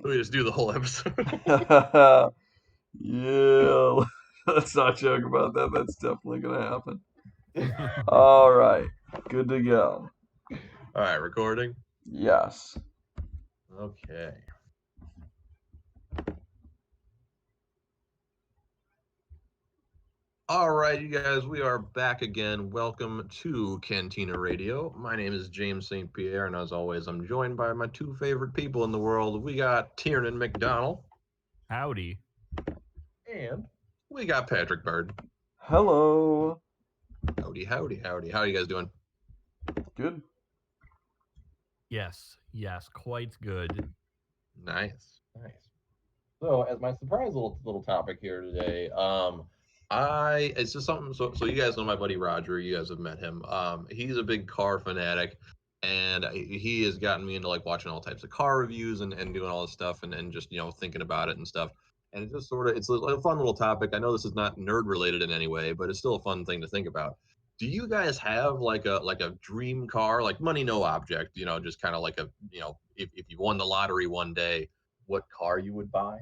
We just do the whole episode. Yeah, let's not joke about that. That's definitely gonna happen. All right, good to go. All right, recording. Yes. Okay. All right, you guys, we are back again. Welcome to Cantina Radio. My name is James St. Pierre, and as always, I'm joined by my two favorite people in the world. We got Tiernan McDonald, Howdy. and we got Patrick Bird. Hello. Howdy, howdy, howdy. How are you guys doing? Good. Yes, quite good. Nice. So, as my surprise little topic here today, it's just something. So you guys know my buddy Roger. You guys have met him. He's a big car fanatic, and he has gotten me into like watching all types of car reviews and doing all this stuff and just thinking about it and stuff. And it just it's a fun little topic. I know this is not nerd related in any way, but it's still a fun thing to think about. Do you guys have like a dream car, like money no object? Just kind of like if you won the lottery one day, what car you would buy?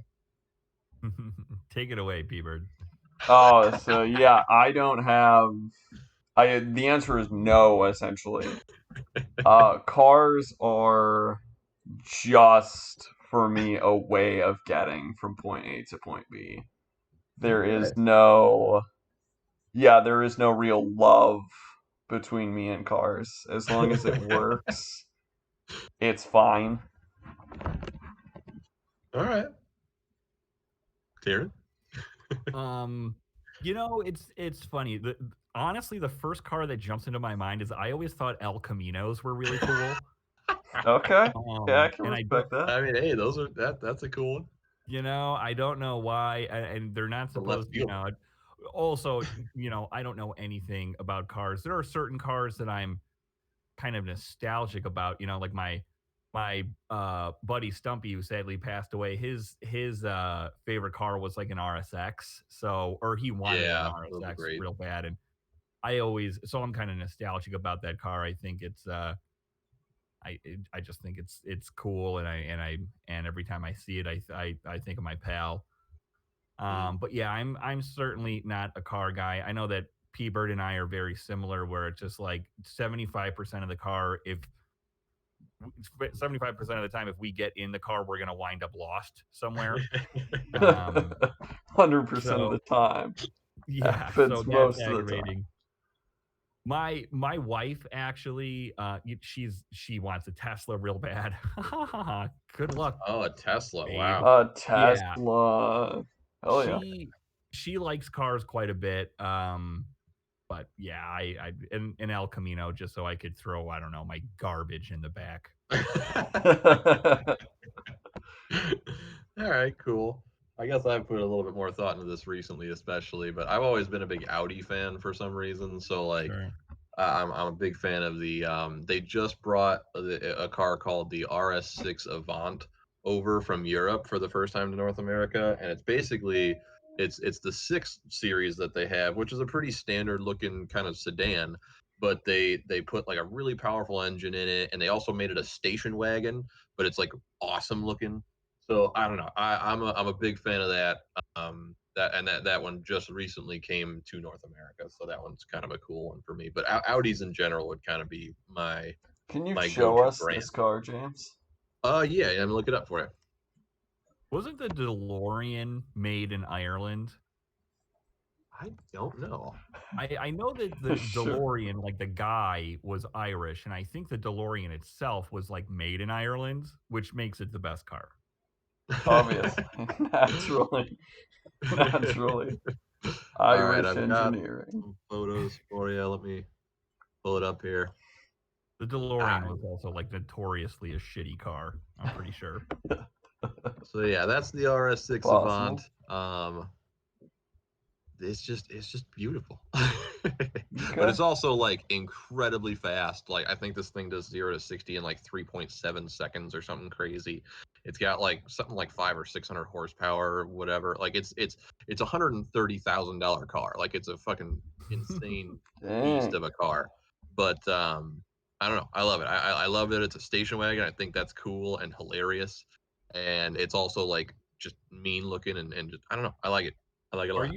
Take it away, P-Bird. Oh, so yeah, I don't have. The answer is no, essentially. Cars are just for me a way of getting from point A to point B. There is no, yeah, there is no real love between me and cars. As long as it works, it's fine. All right. Kieran? It's funny. Honestly, the first car that jumps into my mind is I always thought El Caminos were really cool. Okay. Yeah, I can and respect that. I mean, hey, that's a cool one. I don't know why, and they're not The left supposed. field. Also, I don't know anything about cars. There are certain cars that I'm kind of nostalgic about. Like my buddy Stumpy, who sadly passed away. His favorite car was like an RSX. Or he wanted an Yeah, those are RSX great. real bad, and I'm kind of nostalgic about that car. I think it's I just think it's cool, and every time I see it, I think of my pal. But yeah, I'm certainly not a car guy. I know that P Bird and I are very similar, where it's just like 75% of the car, if 75% of the time, if we get in the car, we're gonna wind up lost somewhere. 100% of the time. Yeah, Happens so most that's of the time. aggravating. My wife actually, she wants a Tesla real bad. Good luck. Oh, a Tesla! babe. Wow. A Tesla. Hell yeah. She likes cars quite a bit. But yeah, I an El Camino, just so I could throw, I don't know, my garbage in the back. All right, cool. I guess I've put a little bit more thought into this recently, especially, but I've always been a big Audi fan for some reason. So like, Sure. I'm a big fan of the. They just brought a car called the RS6 Avant over from Europe for the first time to North America, and it's basically it's the 6 series that they have, which is a pretty standard looking kind of sedan, but they put like a really powerful engine in it, and they also made it a station wagon, but it's like awesome looking. So I don't know. I'm a big fan of that. That one just recently came to North America, so that one's kind of a cool one for me. But Audis in general would kind of be my Can you my show go-to us brand. this car, James? Yeah, I'm gonna look it up for you. Wasn't the DeLorean made in Ireland? I don't know. I know that the Sure. DeLorean, like the guy, was Irish, and I think the DeLorean itself was like made in Ireland, which makes it the best car. Obviously. Naturally. All right, Irish I've got engineering. some photos for you. Let me pull it up here. The DeLorean was also like notoriously a shitty car, I'm pretty sure. So yeah, that's the RS6 Possible. Avant. It's just beautiful. Okay. But it's also like incredibly fast. Like I think this thing does 0 to 60 in like 3.7 seconds or something crazy. It's got like something like 500 or 600 horsepower or whatever. Like it's $130,000 car. Like it's a fucking insane beast Dang. of a car. But I don't know. I love it. I love that it's a station wagon. I think that's cool and hilarious. and it's also like just mean looking and just I don't know. I like it. I like it a lot.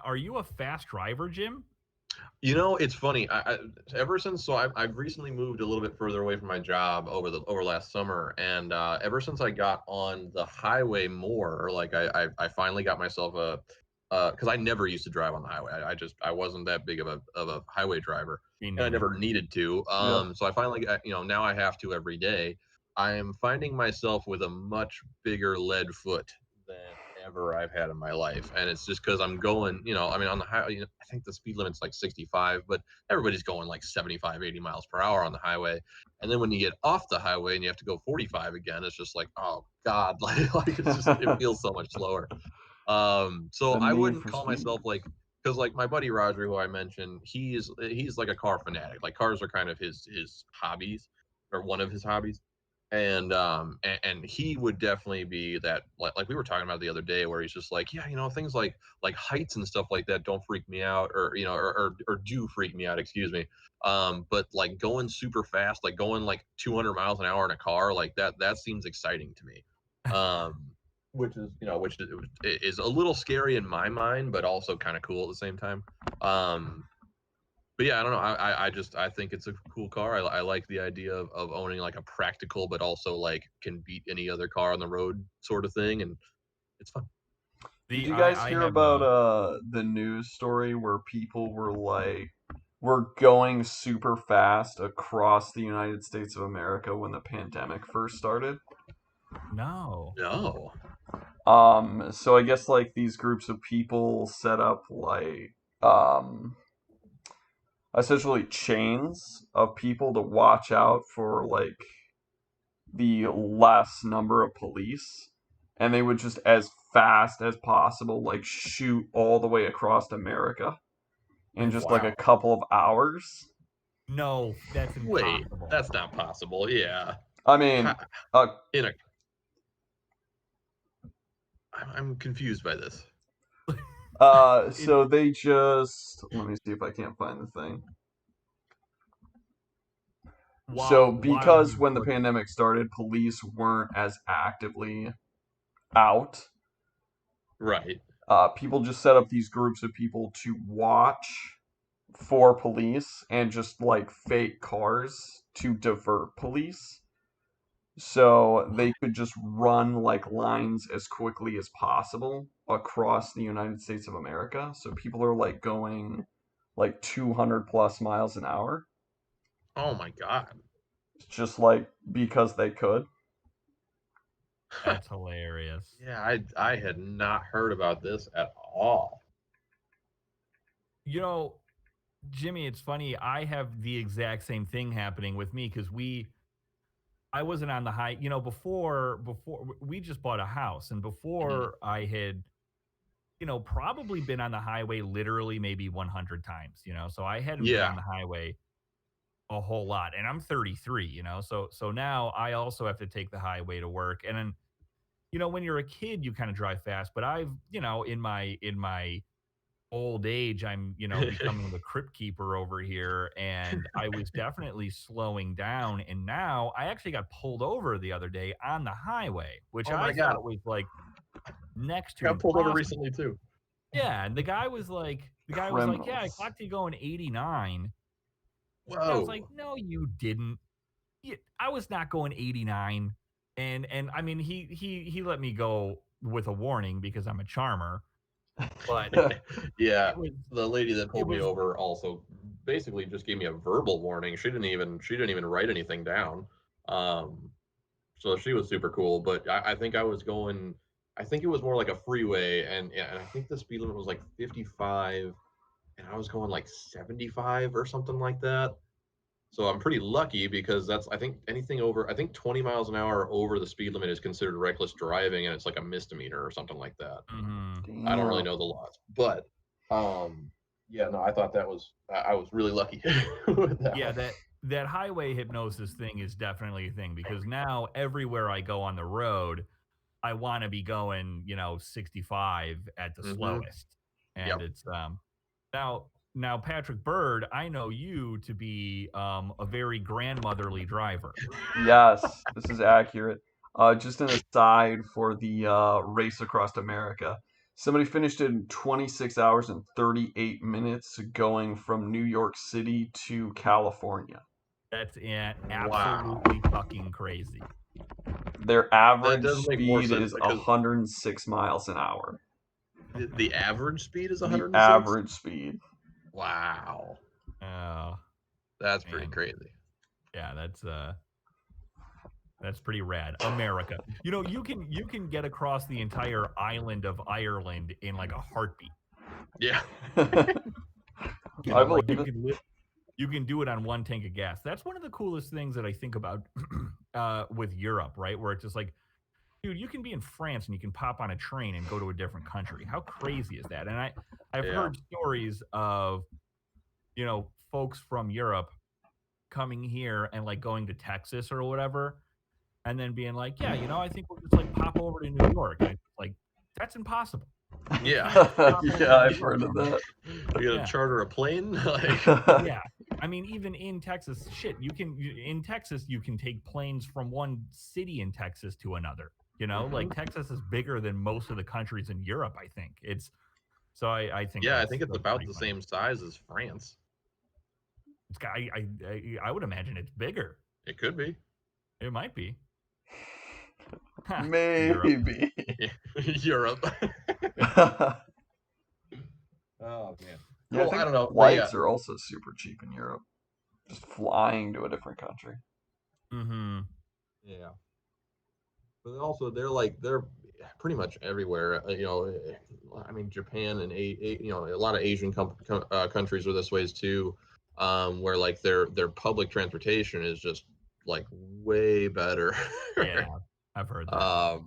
Are you a fast driver, Jim? You know, it's funny. Ever since I've recently moved a little bit further away from my job over last summer, and ever since I got on the highway more, or like I finally got myself a because I never used to drive on the highway. I wasn't that big of a highway driver, Me and I neither. never needed to. Yeah. So I finally got, now I have to every day. I am finding myself with a much bigger lead foot than ever I've had in my life, and it's just because I'm going, I mean, on the highway, I think the speed limit's like 65, but everybody's going like 75, 80 miles per hour on the highway, and then when you get off the highway and you have to go 45 again, it's just like, oh God, like it feels so much slower. So The I need wouldn't for call speed. myself like, because like my buddy Roger, who I mentioned, he's like a car fanatic. Like cars are kind of his hobbies, or one of his hobbies, and he would definitely be that, like we were talking about the other day, where he's just like, yeah, things like heights and stuff like that don't freak me out, or or do freak me out, excuse me. But like going super fast, like going like 200 miles an hour in a car, like that seems exciting to me. Um, which is a little scary in my mind, but also kind of cool at the same time. Um, but yeah, I don't know. I think it's a cool car. I like the idea of owning like a practical, but also like can beat any other car on the road sort of thing, and it's fun. Did The you guys I hear have about a the news story where people were going super fast across the United States of America when the pandemic first started? no. No. So I guess like these groups of people set up like essentially chains of people to watch out for like the less number of police, and they would just as fast as possible like shoot all the way across America in just like a Wow. couple of hours. No, that's Wait, impossible. that's not possible. Yeah. I mean, Ha- uh, In a, I'm confused by this. so they just let me see if I can't find the thing. So While because he was when the working. pandemic started, police weren't as actively out. Right. People just set up these groups of people to watch for police and just like fake cars to divert police. So they could just run like lines as quickly as possible across the United States of America. So people are like going like 200 plus miles an hour, Oh my God. just like because they could. That's hilarious. Yeah, I had not heard about this at all. You know, Jimmy, it's funny. I have the exact same thing happening with me because I wasn't on the high, before we just bought a house, and Mhm. before I had, probably been on the highway literally maybe 100 times, so I hadn't been Yeah. on the highway a whole lot, and I'm 33, so now I also have to take the highway to work, and then, when you're a kid, you kind of drive fast, but I've, in my old age, I'm, becoming the crypt keeper over here. And I was definitely slowing down. And now I actually got pulled over the other day on the highway, which Oh my I God. thought was like next I to got pulled over impossible. recently too. Yeah. And the guy was like, yeah, I Criminals. clocked you going 89. And I was like, Whoa. no, you didn't. I was not going 89. And I mean, he let me go with a warning because I'm a charmer, but Yeah, it was, the lady that it pulled me was over also basically just gave me a verbal warning. She didn't even write anything down. Um, so she was super cool. But I think I was going. I think it was more like a freeway, and I think the speed limit was like 55, and I was going like 75 or something like that. So I'm pretty lucky because I think anything over, I think 20 miles an hour over the speed limit is considered reckless driving, and it's like a misdemeanor or something like that. mhm. I don't really Damn. know the laws, but um, yeah, no, I thought I was really lucky with that Yeah, one. that highway hypnosis thing is definitely a thing because now everywhere I go on the road, I want to be going, 65 at the Hmm. slowest. And Yep. it's now Patrick Bird, I know you to be a very grandmotherly driver. Yes, this is accurate. Just an aside for the race across America. Somebody finished in 26 hours and 38 minutes going from New York City to California. That's Wow. absolutely fucking crazy. Their average does make more speed sense is because 106 miles an hour. the average speed is The 106. average speed. Wow, Oh, that's pretty man. crazy. Yeah, that's pretty rad. America. You know, you can get across the entire island of Ireland in like a heartbeat. Yeah. You I know, like believe it. you can do it on one tank of gas. That's one of the coolest things that I think about with Europe, right? Where it's just like, dude, you can be in France and you can pop on a train and go to a different country. How crazy is that? And I've Yeah. heard stories of, you know, folks from Europe coming here and like going to Texas or whatever, and then being like, yeah, you know, I think we'll just like pop over to New York. And it's like, that's impossible. You Yeah. can't pop over Yeah, to I've New York. heard of that. You gotta Yeah. charter a plane. Like, Yeah. I mean, even in Texas, shit, in Texas, you can take planes from one city in Texas to another. You know, like Texas is bigger than most of the countries in Europe, I think. So I think yeah, I that's think it's that's about pretty the funny. same size as France. It's got, I would imagine it's bigger. It could be. It might be. Ha, Europe. Maybe. Europe. Oh man. Yeah, I Cool. think I don't know. But flights yeah. are also super cheap in Europe. Just flying to a different country. Mm-hmm. Yeah. But also they're pretty much everywhere. You know, I mean Japan and you know a lot of Asian countries are this ways too, where like their public transportation is just like way better. Yeah, I've heard that.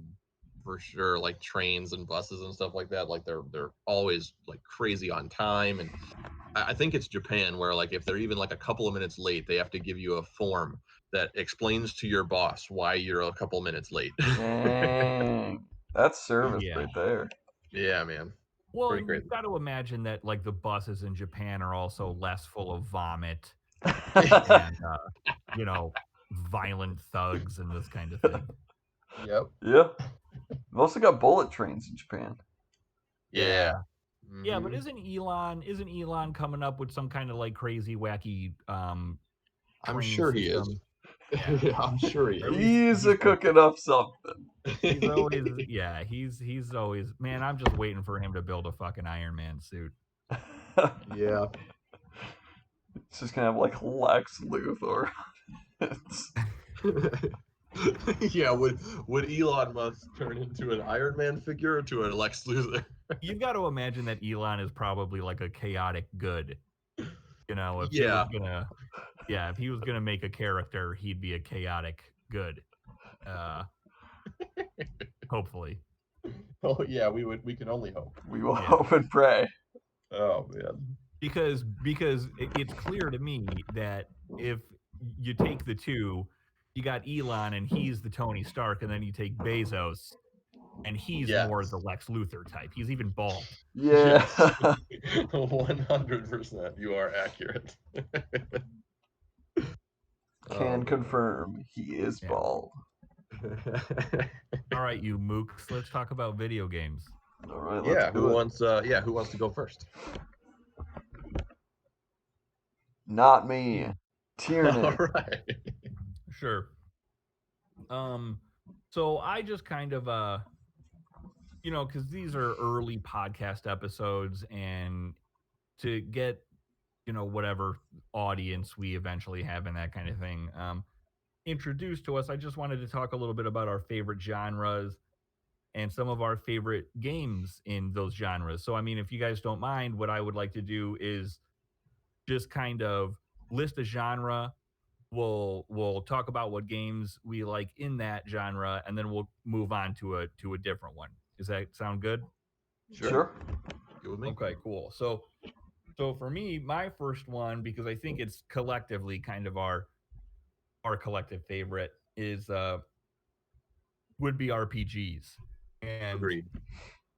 For sure, like trains and buses and stuff like that. Like they're always like crazy on time, and I think it's Japan where like if they're even like a couple of minutes late, they have to give you a form that explains to your boss why you're a couple minutes late. Dang. That's service Yeah. right there. Yeah, man. Well, Pretty and crazy. you've got to imagine that like the buses in Japan are also less full of vomit and you know, violent thugs and this kind of thing. Yep. Yeah. We've also got bullet trains in Japan. Yeah. Yeah, but Mhm. isn't Elon coming up with some kind of like crazy wacky I'm train sure he is. system? Yeah, I'm sure he Or at is. least He's like- cooking up something. he's always he's always, man, I'm just waiting for him to build a fucking Iron Man suit. Yeah. It's just gonna have like Lex Luthor. Yeah, would Elon Musk turn into an Iron Man figure or to a Lex Luthor? You've got to imagine that Elon is probably like a chaotic good. You know, if Yeah. if he was gonna make a character, he'd be a chaotic good. Hopefully. Oh yeah, we can only hope. We will Yeah. hope and pray. Oh man. Because it's clear to me that if you take the two, you got Elon and he's the Tony Stark, and then you take Bezos and he's more Yes. the Lex Luthor type. He's even bald. Yeah. 100%. You are accurate. Can confirm he is Yeah. bald. All right, you mooks, let's talk about video games. All right, let's Yeah, do who it. wants to go first? Not me. Tierney. All right. Sure. So I just kind of you know, because these are early podcast episodes, and to get, you know, whatever audience we eventually have and that kind of thing introduced to us, I just wanted to talk a little bit about our favorite genres and some of our favorite games in those genres. So I mean, if you guys don't mind, what I would like to do is just kind of list a genre. We'll talk about what games we like in that genre, and then we'll move on to a different one. Does that sound good? Sure. Good with me. Okay, cool. So for me, my first one, because I think it's collectively kind of our collective favorite, is would be RPGs. And Agreed.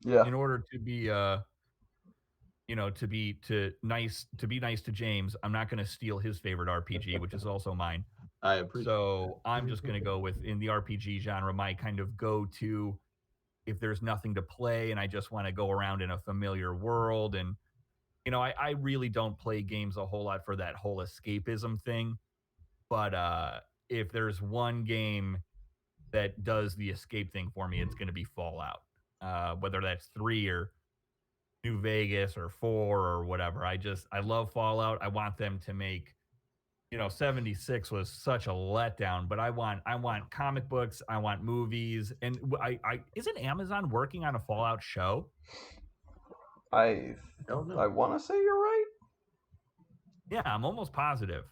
Yeah. in order to be you know, to be nice to James, I'm not going to steal his favorite RPG, which is also mine. I appreciate So I'm just gonna go with in the RPG genre, my kind of go-to if there's nothing to play and I just want to go around in a familiar world. And I really don't play games a whole lot for that whole escapism thing. But if there's one game that does the escape thing for me, it's going to be Fallout. Whether that's 3 or New Vegas or 4 or whatever. I love Fallout. I want them to make 76 was such a letdown, but I want comic books, I want movies, and I isn't Amazon working on a Fallout show? I don't know. I want to say you're right. Yeah, I'm almost positive.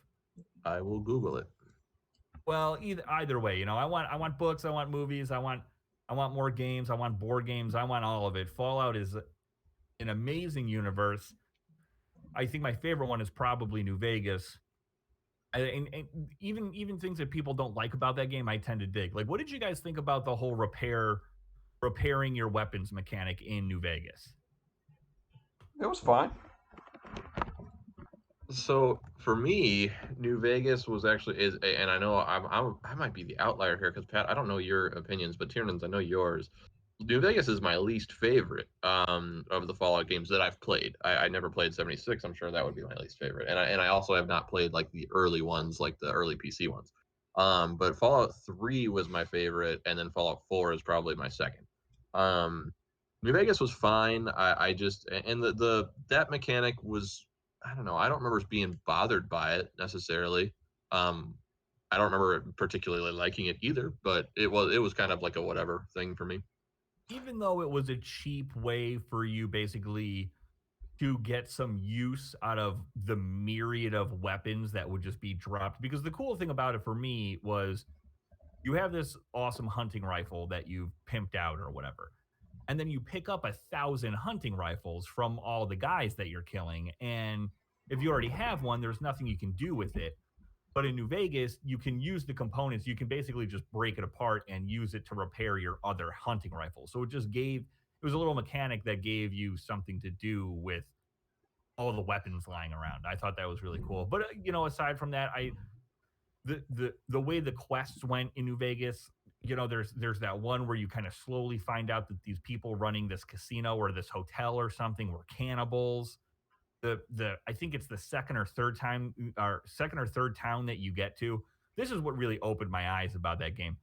I will Google it. Well, either way, I want books, I want movies, I want more games, I want board games, I want all of it. Fallout is an amazing universe. I think my favorite one is probably New Vegas. And even things that people don't like about that game, I tend to dig. Like, what did you guys think about the whole repairing your weapons mechanic in New Vegas? It was fine. So for me, New Vegas was actually and I know I might be the outlier here because Pat, I don't know your opinions, but Tiernan's, I know yours. New Vegas is my least favorite of the Fallout games that I've played. I never played 76. I'm sure that would be my least favorite, and I also have not played like the early ones, like the early PC ones. But Fallout 3 was my favorite, and then Fallout 4 is probably my second. Um, New Vegas was fine. I just and the that mechanic was, I don't know. I don't remember being bothered by it necessarily. Um, I don't remember particularly liking it either, but it was kind of like a whatever thing for me. Even though it was a cheap way for you basically to get some use out of the myriad of weapons that would just be dropped. Because the cool thing about it for me was you have this awesome hunting rifle that you've pimped out or whatever. And then you pick up 1,000 hunting rifles from all the guys that you're killing. And if you already have one, there's nothing you can do with it. But in New Vegas, you can use the components. You can basically just break it apart and use it to repair your other hunting rifle. So it was a little mechanic that gave you something to do with all the weapons lying around. I thought that was really cool. But aside from that, the way the quests went in New Vegas, there's that one where you kind of slowly find out that these people running this casino or this hotel or something were cannibals. The I think it's the second or third town that you get to. This is what really opened my eyes about that game.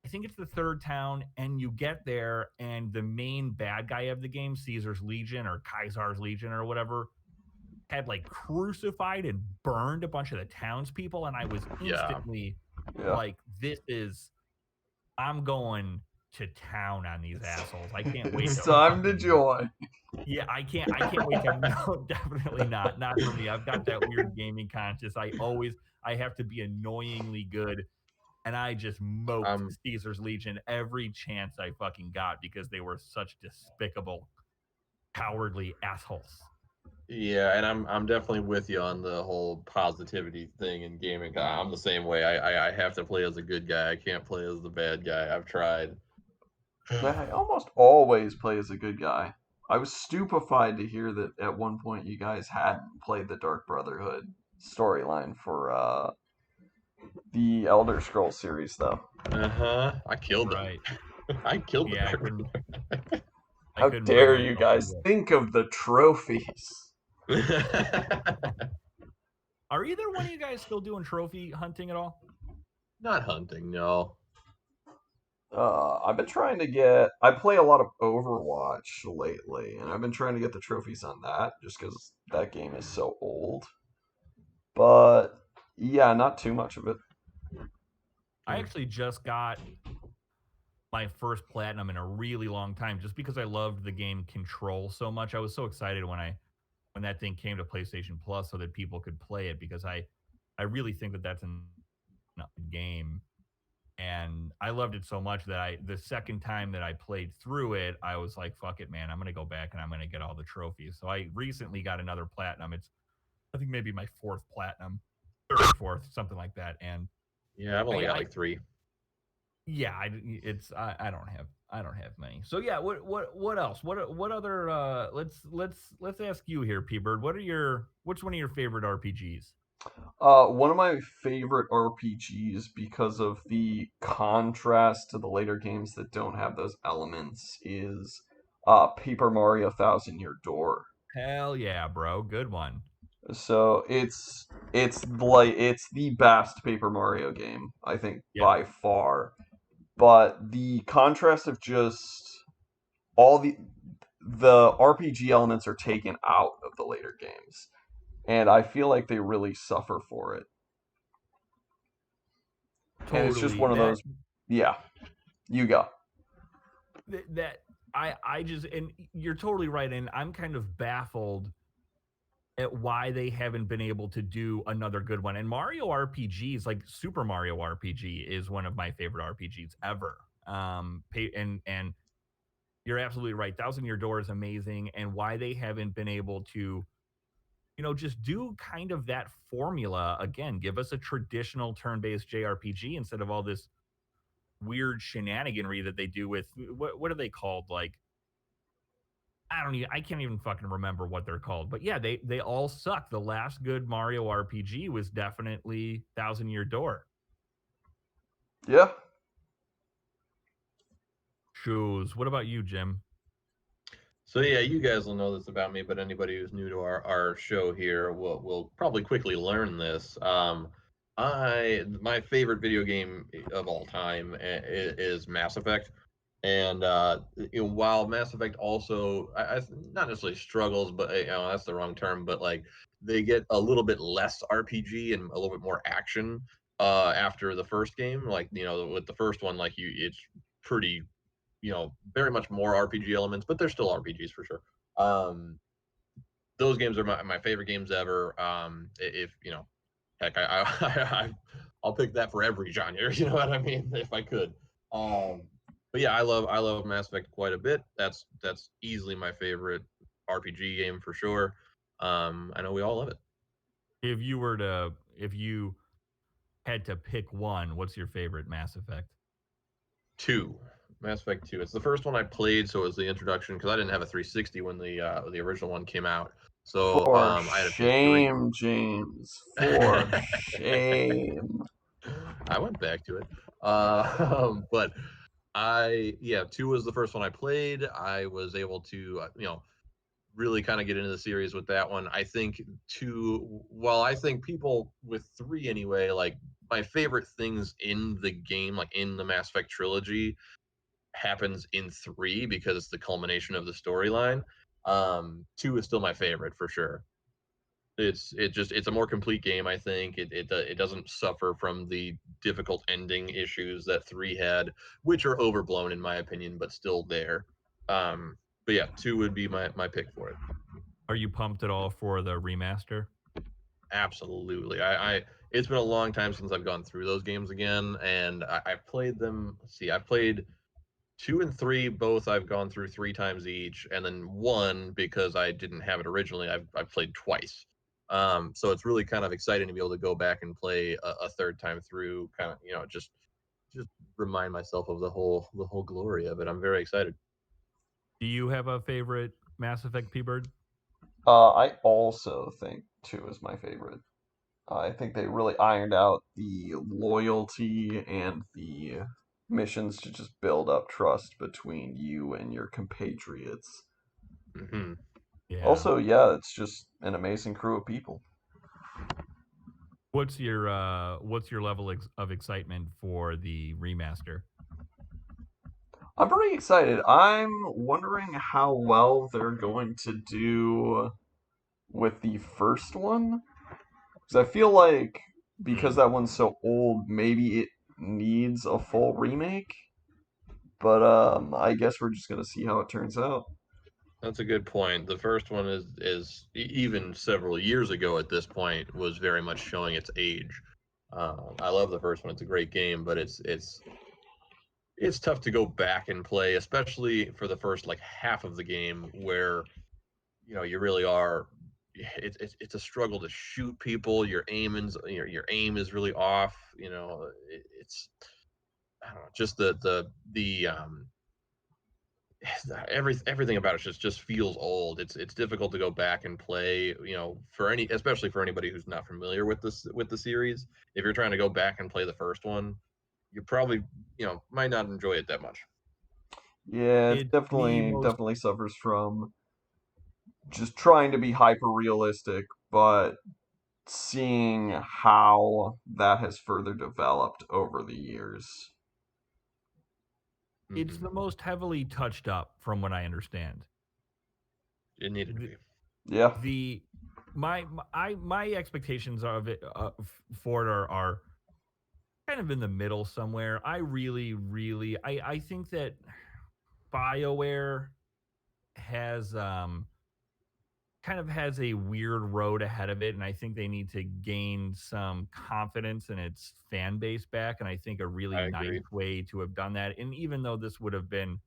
I think it's the third town, and you get there, and the main bad guy of the game, Caesar's Legion or Kaisar's Legion or whatever, had like crucified and burned a bunch of the townspeople, and I was Yeah. instantly Yeah. like, I'm going to town on these assholes. I can't wait. It's time to join. Yeah, I can't wait to no, definitely not. Not for me. I've got that weird gaming conscience. I have to be annoyingly good. And I just moped Caesar's Legion every chance I fucking got because they were such despicable, cowardly assholes. Yeah, and I'm definitely with you on the whole positivity thing in gaming. I'm the same way. I have to play as a good guy. I can't play as the bad guy. I've tried. I almost always play as a good guy. I was stupefied to hear that at one point you guys hadn't played the Dark Brotherhood storyline for the Elder Scrolls series, though. I killed them. Right. I killed them. Yeah, I couldn't. How dare you guys think of the trophies? Are either one of you guys still doing trophy hunting at all? Not hunting, no. I've been trying to get. I play a lot of Overwatch lately, and I've been trying to get the trophies on that just because that game is so old. But yeah, not too much of it. I actually just got my first platinum in a really long time just because I loved the game Control so much. I was so excited when that thing came to PlayStation Plus so that people could play it because I really think that that's a game. And I loved it so much that the second time that I played through it, I was like, fuck it, man. I'm going to go back and I'm going to get all the trophies. So I recently got another platinum. It's, I think maybe my fourth platinum, third or fourth, something like that. And yeah, I've only got like 3. Yeah, I don't have many. So yeah, what else? What other let's ask you here, P Bird. Which one of your favorite RPGs? One of my favorite RPGs because of the contrast to the later games that don't have those elements is Paper Mario Thousand Year Door. Hell yeah, bro. Good one. So it's the best Paper Mario game, I think, Yeah. by far. But the contrast of just all the RPG elements are taken out of the later games, and I feel like they really suffer for it. And it's just Totally. one of That those, yeah, you go. that I just, and you're totally right, and I'm kind of baffled at why they haven't been able to do another good one. And Mario RPGs, like Super Mario RPG, is one of my favorite RPGs ever. And you're absolutely right. Thousand Year Door is amazing, and why they haven't been able to, just do kind of that formula again. Give us a traditional turn-based JRPG instead of all this weird shenaniganry that they do with what are they called? Like, I can't even fucking remember what they're called. But yeah, they all suck. The last good Mario RPG was definitely Thousand Year Door. Yeah. Shoes. What about you, Jim? So yeah, you guys will know this about me, but anybody who's new to our show here will probably quickly learn this. My favorite video game of all time is Mass Effect, and while Mass Effect also I not necessarily struggles, but that's the wrong term, but like they get a little bit less RPG and a little bit more action after the first game. Like with the first one, like it's pretty very much more RPG elements, but they're still RPGs for sure. Um, those games are my favorite games ever. If heck, I'll pick that for every genre. You know what I mean? If I could. Um, but yeah, I love Mass Effect quite a bit. That's easily my favorite RPG game for sure. I know we all love it. If you had to pick one, what's your favorite Mass Effect? Two, Mass Effect 2. It's the first one I played, so it was the introduction because I didn't have a 360 when the original one came out. So For I had a PS3. shame, James. For shame. I went back to it. But yeah, 2 was the first one I played. I was able to, really kind of get into the series with that one. I think 2, well, I think people with 3 anyway, like my favorite things in the game, like in the Mass Effect trilogy, happens in 3 because it's the culmination of the storyline. 2 is still my favorite for sure. It's a more complete game. I think it doesn't suffer from the difficult ending issues that 3 had, which are overblown in my opinion, but still there. But yeah, 2 would be my pick for it. Are you pumped at all for the remaster? Absolutely. I it's been a long time since I've gone through those games again, and I've played them. Let's see, I've played 2 and 3 both I've gone through 3 times each, and then 1 because I didn't have it originally, I've played twice. So it's really kind of exciting to be able to go back and play a third time through, kind of, just remind myself of the whole glory of it. I'm very excited. Do you have a favorite Mass Effect, P-Bird? I also think 2 is my favorite. I think they really ironed out the loyalty and the missions to just build up trust between you and your compatriots. Hmm. Yeah. Also, yeah, it's just an amazing crew of people. What's your level of excitement for the remaster? I'm pretty excited. I'm wondering how well they're going to do with the first one. Because I feel like because that one's so old, maybe it needs a full remake. But I guess we're just gonna see how it turns out. That's a good point. The first one even several years ago at this point was very much showing its age. I love the first one. It's a great game, but it's tough to go back and play, especially for the first like half of the game where you really are. It's a struggle to shoot people. Your aim is really off. It's I don't know, just the everything about it just feels old. It's difficult to go back and play, especially for anybody who's not familiar with the series. If you're trying to go back and play the first one, you probably might not enjoy it that much. Yeah, it It's the definitely most definitely suffers from just trying to be hyper realistic, but seeing how that has further developed over the years. it's Hmm. the most heavily touched up from what I understand. It needed to The, be. Yeah. the my expectations of it for it are kind of in the middle somewhere. I really I think that BioWare has kind of has a weird road ahead of it, and I think they need to gain some confidence in its fan base back. And I think a really I nice agree. way to have done that, and even though this would have been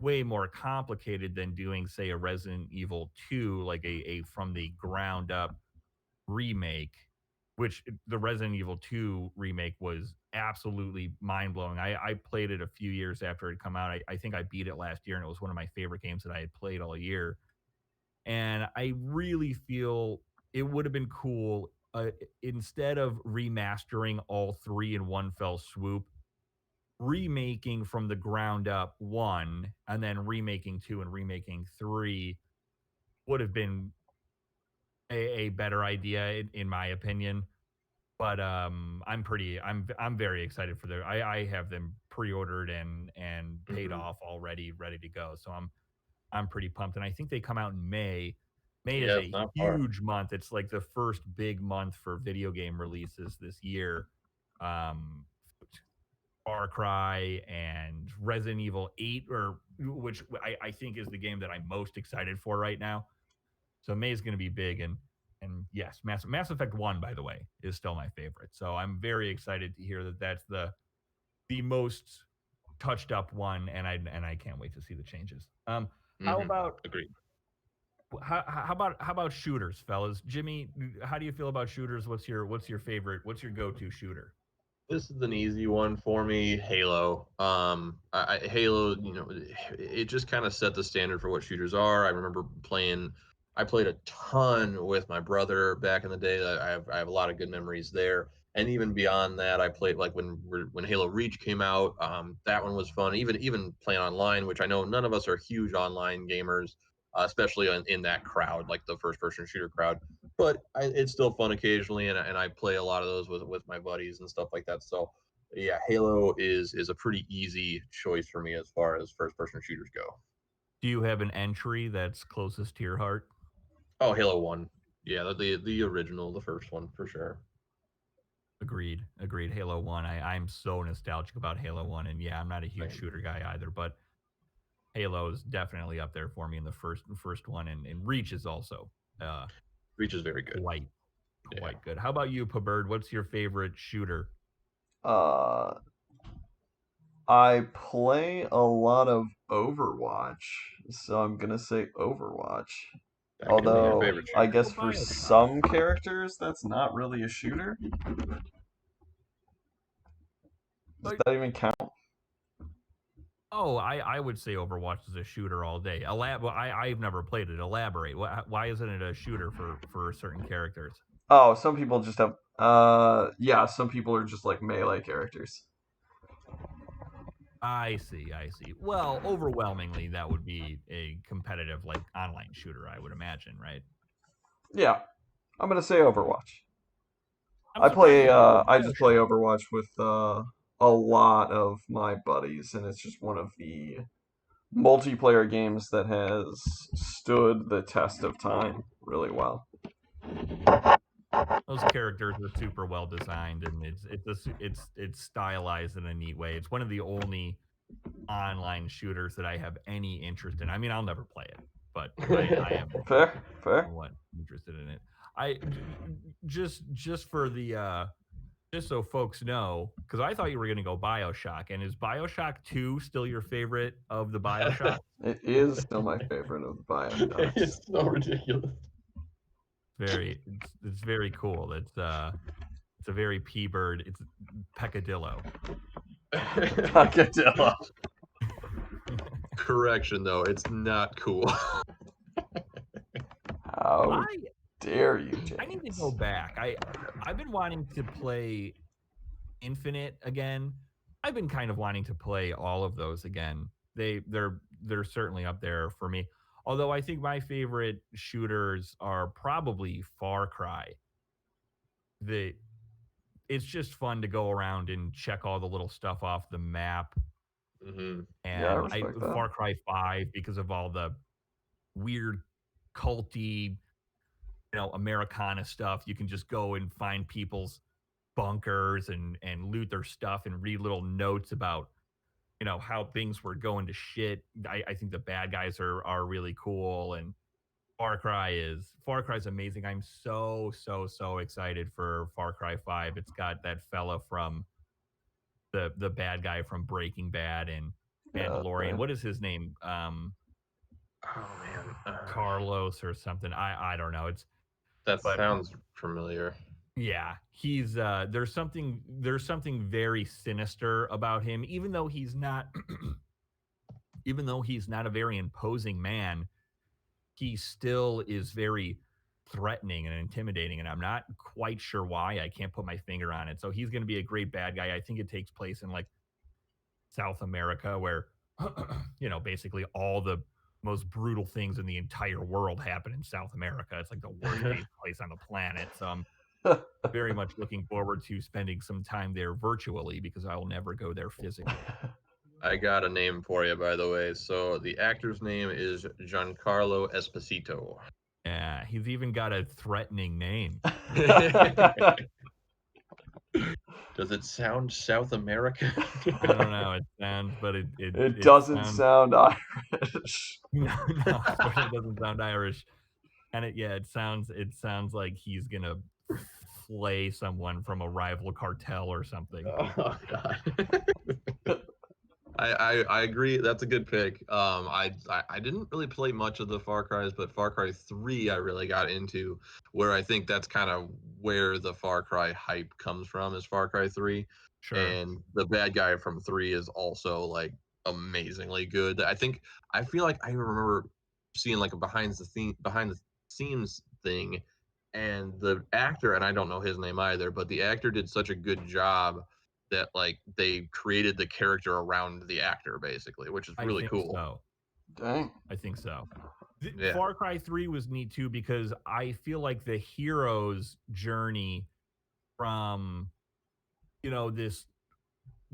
way more complicated than doing, say, a Resident Evil 2, like a from the ground up remake, which the Resident Evil 2 remake was absolutely mind blowing. I played it a few years after it had come out. I think I beat it last year, and it was one of my favorite games that I had played all year. And I really feel it would have been cool, instead of remastering all three in one fell swoop, remaking from the ground up one, and then remaking two and remaking three would have been a better idea in my opinion. But I'm very excited for their. I have them pre-ordered and paid Hmm. off already, ready to go. So I'm pretty pumped, and I think they come out in May. May is Yeah, it's a not far. huge month. It's like the first big month for video game releases this year. Um, Far Cry and Resident Evil 8, or which I think is the game that I'm most excited for right now. So May is going to be big, and yes, Mass Effect 1, by the way, is still my favorite. So I'm very excited to hear that that's the most touched up one, and I can't wait to see the changes. How Hmm. about Agreed. how about shooters, fellas? Jimmy, how do you feel about shooters? What's your favorite? What's your go-to shooter? This is an easy one for me. Halo. Halo. It just kind of set the standard for what shooters are. I remember playing. I played a ton with my brother back in the day. I have a lot of good memories there. And even beyond that, I played like when Halo Reach came out. That one was fun. Even playing online, which I know none of us are huge online gamers, especially in that crowd, like the first person shooter crowd, but it's still fun occasionally, and I play a lot of those with my buddies and stuff like that. So yeah, Halo is a pretty easy choice for me as far as first person shooters go. Do you have an entry that's closest to your heart? Oh, Halo One, yeah, the original, the first one for sure. Agreed. Agreed. Halo 1. I'm so nostalgic about Halo 1. And yeah, I'm not a huge Same. shooter guy either, but Halo is definitely up there for me in the first one. And Reach is also uh Reach is very good. quite Yeah. quite good. How about you, Pabird? What's your favorite shooter? Uh, I play a lot of Overwatch, so I'm gonna say Overwatch. That can be your Although, favorite I shooter. guess Oh, for BioShock. some characters, that's not really a shooter. Does But that even count? oh, I would say Overwatch is a shooter all day. Well, I've never played it. Elaborate. Why isn't it a shooter for certain characters? Oh, some people just have. Yeah, some people are just like melee characters. I see. I see. Well, overwhelmingly, that would be a competitive, like online shooter, I would imagine, right? Yeah, I'm gonna say Overwatch. I'm surprised you didn't go I just play BioShock. Overwatch with a lot of my buddies, and it's just one of the multiplayer games that has stood the test of time really well. Those characters are super well designed, and it's stylized in a neat way. It's one of the only online shooters that I have any interest in. I mean, I'll never play it, but I am Fair, fair. somewhat interested in it. Just for the just so folks know, because I thought you were going to go Bioshock, and is Bioshock 2 still your favorite of the Bioshock? It is still my favorite of the Bioshocks. It's so ridiculous. It's very cool. It's a very P bird. It's peccadillo. Peccadillo. Correction, though, it's not cool. How I dare you, I need to James? go back. I've been wanting to play Infinite again. I've been kind of wanting to play all of those again. They're certainly up there for me. Although I think my favorite shooters are probably Far Cry. The It's just fun to go around and check all the little stuff off the map. Hmm. Yeah, I And respect that. Far Cry 5 because of all the weird culty, Americana stuff. You can just go and find people's bunkers and loot their stuff and read little notes about how things were going to shit. I think the bad guys are really cool, and Far Cry is amazing. I'm so excited for Far Cry 5. It's got that fella from the bad guy from Breaking Bad and Yeah, Mandalorian. right. What is his name? Oh man, Carlos or something. I don't know. that But sounds familiar. yeah, he's there's something very sinister about him, even though he's not even though he's not a very imposing man. He still is very threatening and intimidating, and I'm not quite sure why. I can't put my finger on it. So he's going to be a great bad guy. I think it takes place in like South America, where basically all the most brutal things in the entire world happen in South America. It's like the worst place on the planet. So I'm very much looking forward to spending some time there virtually because I will never go there physically. I got a name for you, by the way. So the actor's name is Giancarlo Esposito. Yeah, he's even got a threatening name. Does it sound South American? I don't know. It sounds, but It doesn't sounds sound Irish. no, it doesn't sound Irish, and it sounds like he's gonna flay someone from a rival cartel or something. Oh god. I agree. That's a good pick. I didn't really play much of the Far Cries, but Far Cry 3 I really got into, where I think that's kind of where the Far Cry hype comes from, is Far Cry 3. Sure. And the bad guy from 3 is also like amazingly good. I feel like I remember seeing like a behind the scenes thing, and the actor, and I don't know his name either, but the actor did such a good job that like they created the character around the actor basically, which is I really think cool. so. Dang. I think so. Yeah. Far Cry 3 was neat too because I feel like the hero's journey from this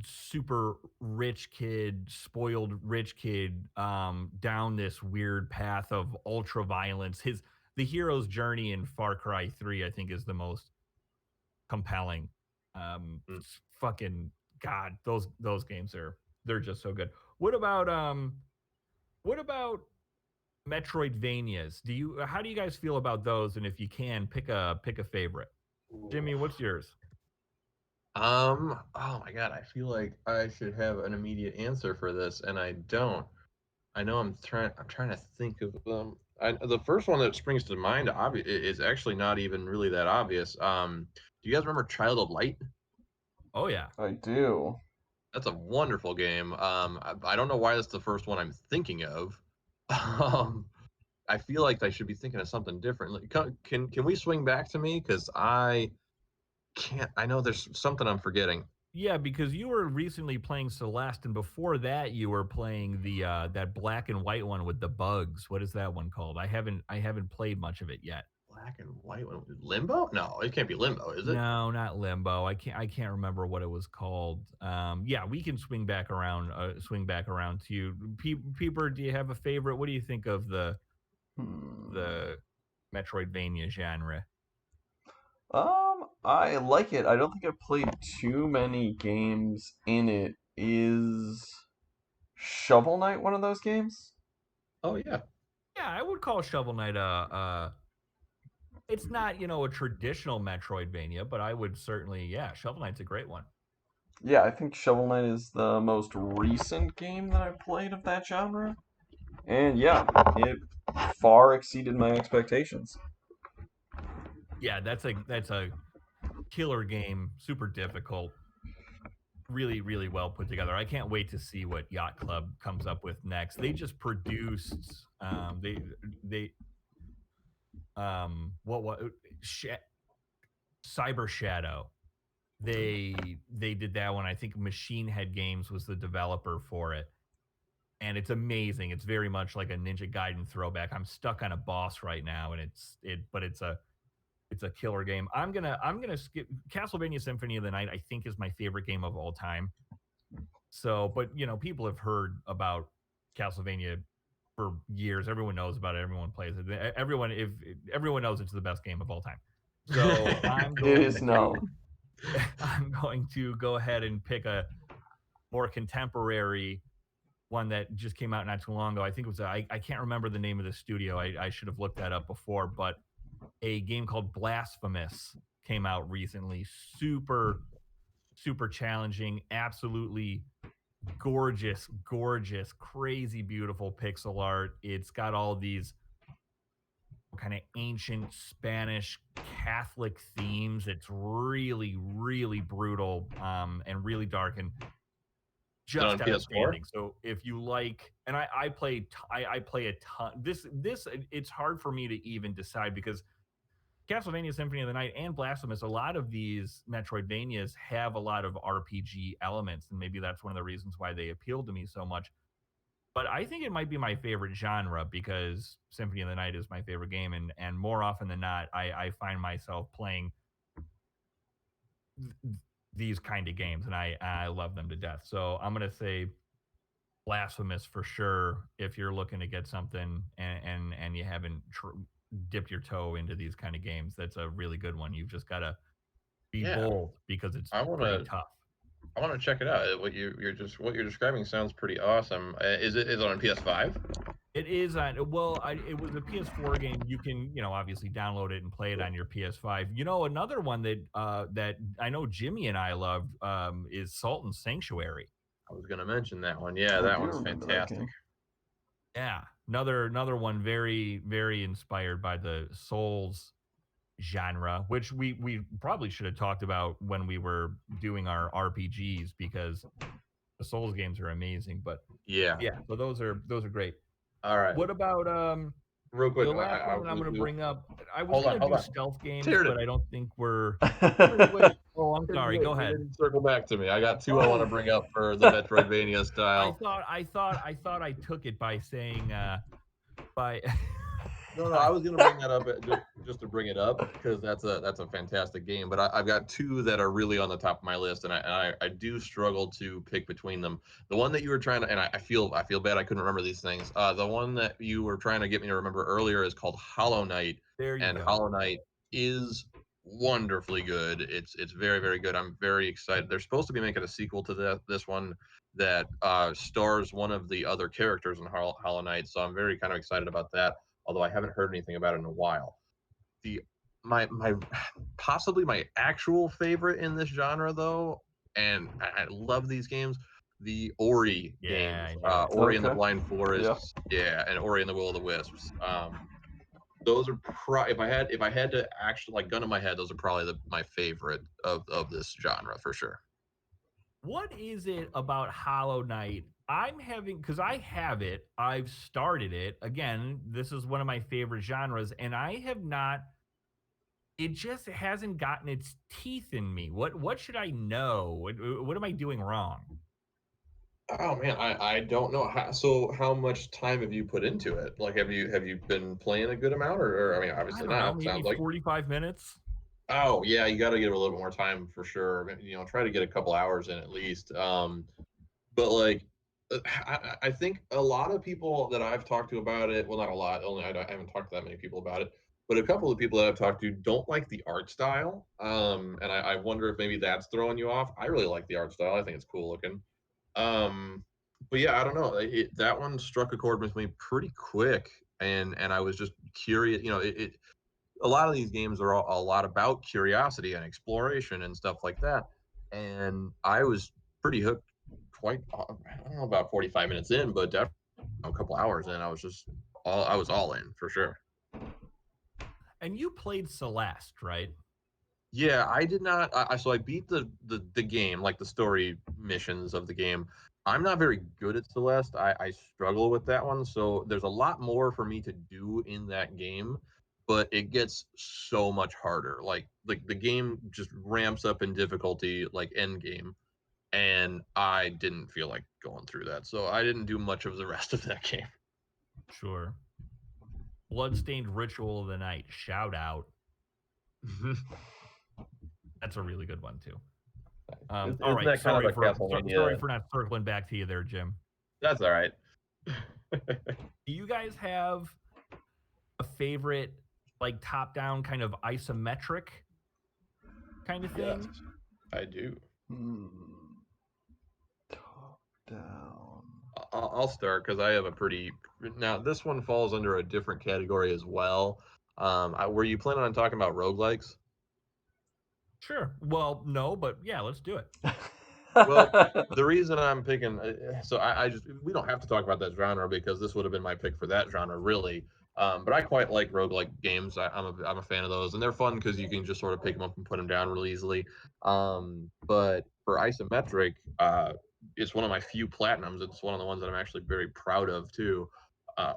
super rich kid, spoiled rich kid, down this weird path of ultra violence. The hero's journey in Far Cry 3, I think, is the most compelling. Mm. Fucking God, those games they're just so good. What about Metroidvanias? How do you guys feel about those? And if you can pick a favorite, Jimmy, what's yours? Oh my god, I feel like I should have an immediate answer for this, and I don't. I know I'm trying to think of them. The first one that springs to mind is actually not even really that obvious. Do you guys remember Child of Light? Oh yeah, I do. That's a wonderful game. I don't know why that's the first one I'm thinking of. Um, I feel like I should be thinking of something different. Like, can we swing back to me? Because I can't. I know there's something I'm forgetting. yeah, because you were recently playing Celeste, and before that, you were playing the that black and white one with the bugs. What is that one called? I haven't played much of it yet. Black and white one. Limbo? No, it can't be Limbo, is it? No, not Limbo. I can't remember what it was called. Yeah, we can swing back around to you. Peeper, do you have a favorite? What do you think of the Hmm. Metroidvania genre? I like it. I don't think I've played too many games in it. Is Shovel Knight one of those games? Oh yeah. Yeah, I would call Shovel Knight it's not, a traditional Metroidvania, but I would certainly, yeah, Shovel Knight's a great one. Yeah, I think Shovel Knight is the most recent game that I've played of that genre. And yeah, it far exceeded my expectations. Yeah, that's a killer game, super difficult, really, really well put together. I can't wait to see what Yacht Club comes up with next. They just produced they what Sh- Cyber Shadow. They did that one. I think Machine Head Games was the developer for it. And it's amazing. It's very much like a Ninja Gaiden throwback. I'm stuck on a boss right now, and it's a killer game. I'm gonna skip Castlevania Symphony of the Night. I think is my favorite game of all time. So, but people have heard about Castlevania for years. Everyone knows about it. Everyone plays it. Everyone knows it's the best game of all time. So It is known. I'm going to go ahead and pick a more contemporary one that just came out not too long ago. I think it was I can't remember the name of the studio. I should have looked that up before, but a game called Blasphemous came out recently. Super, super challenging, absolutely gorgeous, crazy beautiful pixel art. It's got all these kind of ancient Spanish Catholic themes. It's really, really brutal and really dark and just outstanding. So if you like, and I play a ton. This it's hard for me to even decide because Castlevania Symphony of the Night and Blasphemous, a lot of these Metroidvanias have a lot of RPG elements, and maybe that's one of the reasons why they appealed to me so much. But I think it might be my favorite genre because Symphony of the Night is my favorite game, and more often than not, I find myself playing these kind of games, and I love them to death. So I'm gonna say Blasphemous for sure if you're looking to get something and you haven't dipped your toe into these kind of games. That's a really good one. You've just got to be bold because it's pretty tough. I want to check it out. What you're describing sounds pretty awesome. Is it on PS5? It is on. Well, it was a PS4 game. You can obviously download it and play it on your PS5. Another one that I know Jimmy and I love is Salt and Sanctuary. I was gonna mention that one. Yeah, that one's fantastic. Yeah, another one very, very inspired by the Souls genre, which we probably should have talked about when we were doing our RPGs because the Souls games are amazing. But yeah, so those are great. All right. What about real quick? The last one I'm going to bring up. I was going to do stealth games, but I don't think we're. Oh, I'm sorry. Go ahead. Circle back to me. I got two I want to bring up for the Metroidvania style. I thought I took it by saying by. No, I was going to bring that up just to bring it up because that's a fantastic game. But I've got two that are really on the top of my list, and I do struggle to pick between them. The one that you were trying to, and I feel bad I couldn't remember these things. The one that you were trying to get me to remember earlier is called Hollow Knight. There you go. Hollow Knight is wonderfully good. It's very, very good. I'm very excited. They're supposed to be making a sequel to this one that stars one of the other characters in Hollow Knight, so I'm very kind of excited about that. Although I haven't heard anything about it in a while. My possibly my actual favorite in this genre though, and I love these games, the Ori games, Ori and the Blind Forest, and Ori and the Will of the Wisps. Those are if I had to actually gun in my head, those are probably my favorite of this genre for sure. What is it about Hollow Knight? Because I have it, I've started it. Again, this is one of my favorite genres, and I have not, it just hasn't gotten its teeth in me. What should I know? What am I doing wrong? Oh man, I don't know. How much time have you put into it? Like, have you been playing a good amount, or I mean, obviously not. Maybe sounds like 45 minutes. Oh yeah, you got to give it a little bit more time for sure. Try to get a couple hours in at least. But like, I think a lot of people that I've talked to about it, well, not a lot, only I haven't talked to that many people about it, but a couple of people that I've talked to don't like the art style. And I wonder if maybe that's throwing you off. I really like the art style. I think it's cool looking. But yeah, I don't know. That one struck a chord with me pretty quick, and I was just curious. A lot of these games are a lot about curiosity and exploration and stuff like that, and I was pretty hooked. I don't know about 45 minutes in, but definitely a couple hours in, I was all in for sure. And you played Celeste, right? Yeah, I did not. So I beat the game, like the story missions of the game. I'm not very good at Celeste. I struggle with that one. So there's a lot more for me to do in that game, but it gets so much harder. Like the game just ramps up in difficulty, like end game, and I didn't feel like going through that. So I didn't do much of the rest of that game. Sure. Bloodstained Ritual of the Night. Shout out. That's a really good one too. All Isn't right. that kind of Sorry a sorry Castlevania? for not circling back to you there, Jim. That's all right. Do you guys have a favorite, like top-down kind of isometric kind of thing? Yes, I do. Top down. I'll start because I have a pretty. Now, this one falls under a different category as well. Were you planning on talking about roguelikes? Sure. Well, no, but yeah, let's do it. Well, the reason I'm picking, so I just we don't have to talk about that genre because this would have been my pick for that genre, really. But I quite like roguelike games. I'm a fan of those, and they're fun because you can just sort of pick them up and put them down really easily. But for isometric, it's one of my few platinums. It's one of the ones that I'm actually very proud of too. Uh,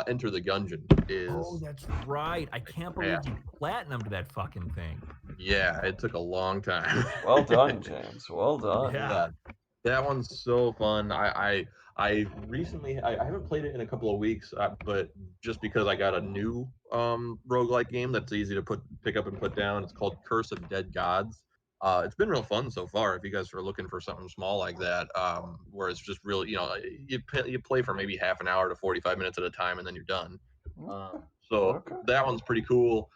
Enter the Gungeon is Oh, that's right. I can't believe you platinumed that fucking thing. yeah, it took a long time. Well done, James. Well done. Yeah. That one's so fun. I recently I haven't played it in a couple of weeks, but just because I got a new roguelike game that's easy to pick up and put down. It's called Curse of Dead Gods. It's been real fun so far. If you guys are looking for something small like that, where it's just really, you play for maybe half an hour to 45 minutes at a time, and then you're done. So Okay. that one's pretty cool.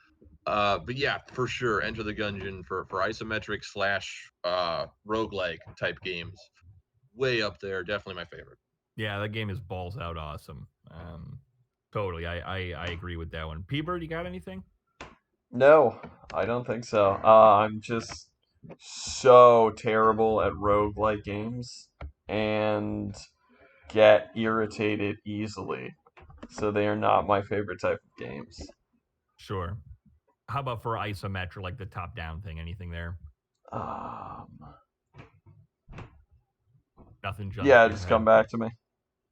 But yeah, for sure, Enter the Gungeon for isometric slash roguelike type games. Way up there, definitely my favorite. Yeah, that game is balls out awesome. Totally. I agree with that one. P-Bird, you got anything? No, I don't think so. I'm just so terrible at roguelike games and get irritated easily. So they are not my favorite type of games. Sure. How about for isometric, like the top-down thing? Anything there? Nothing. Yeah, just come back to me.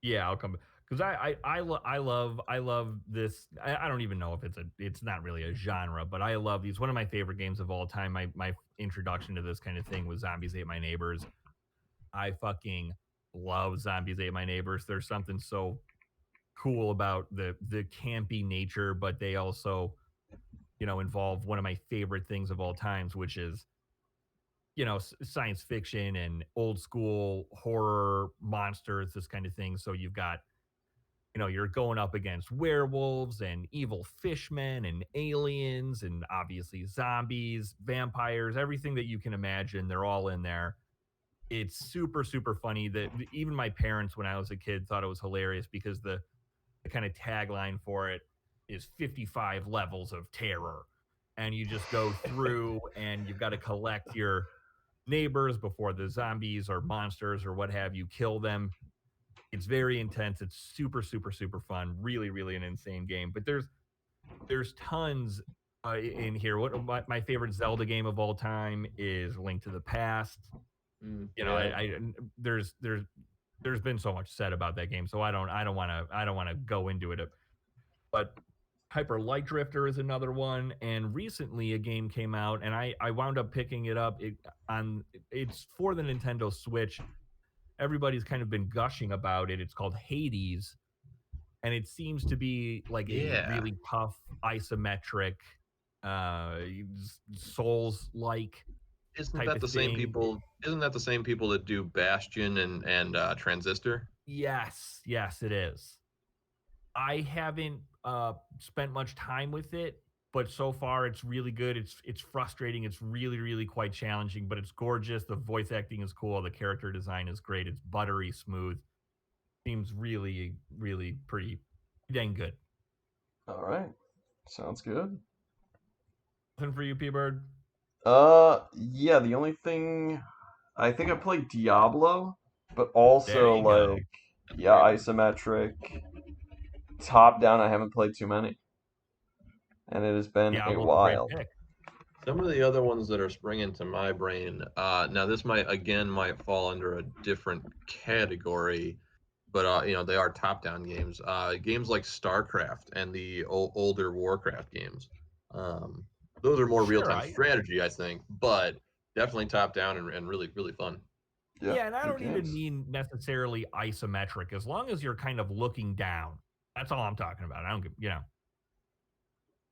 Yeah, I'll come because I love this. I don't even know if it's not really a genre, but I love these. One of my favorite games of all time. My introduction to this kind of thing was Zombies Ate My Neighbors. I fucking love Zombies Ate My Neighbors. There's something so cool about the campy nature, but they also, involve one of my favorite things of all times, which is science fiction and old school horror monsters, this kind of thing. So you've got, you're going up against werewolves and evil fishmen and aliens and obviously zombies, vampires, everything that you can imagine. They're all in there. It's super, super funny that even my parents, when I was a kid, thought it was hilarious because the kind of tagline for it is 55 levels of terror. And you just go through and you've got to collect your neighbors before the zombies or monsters or what have you kill them. It's very intense. It's super, super, super fun. Really, really an insane game. But there's tons in here. My favorite Zelda game of all time is Link to the Past. There's been so much said about that game, so I don't want to go into it. But Hyper Light Drifter is another one, and recently a game came out, and I wound up picking it up. It's for the Nintendo Switch. Everybody's kind of been gushing about it. It's called Hades, and it seems to be like a really tough isometric, Souls-like. Isn't that the same people? Isn't that the same people that do Bastion and Transistor? Yes, it is. I haven't spent much time with it, but so far it's really good. It's frustrating. It's really, really quite challenging, but it's gorgeous. The voice acting is cool. The character design is great. It's buttery smooth. Seems really, really pretty dang good. All right, sounds good. Nothing for you, P-Bird? Yeah. The only thing I think I played Diablo, but also isometric. Top down, I haven't played too many, and it has been a while. Some of the other ones that are springing to my brain. Now this might fall under a different category, but they are top-down games. Games like StarCraft and the older Warcraft games. Um, those are more Sure, real-time strategy, I think, but definitely top-down and really really fun. yeah, and I good don't even games. mean necessarily isometric. As long as you're kind of looking down, that's all I'm talking about. I don't give.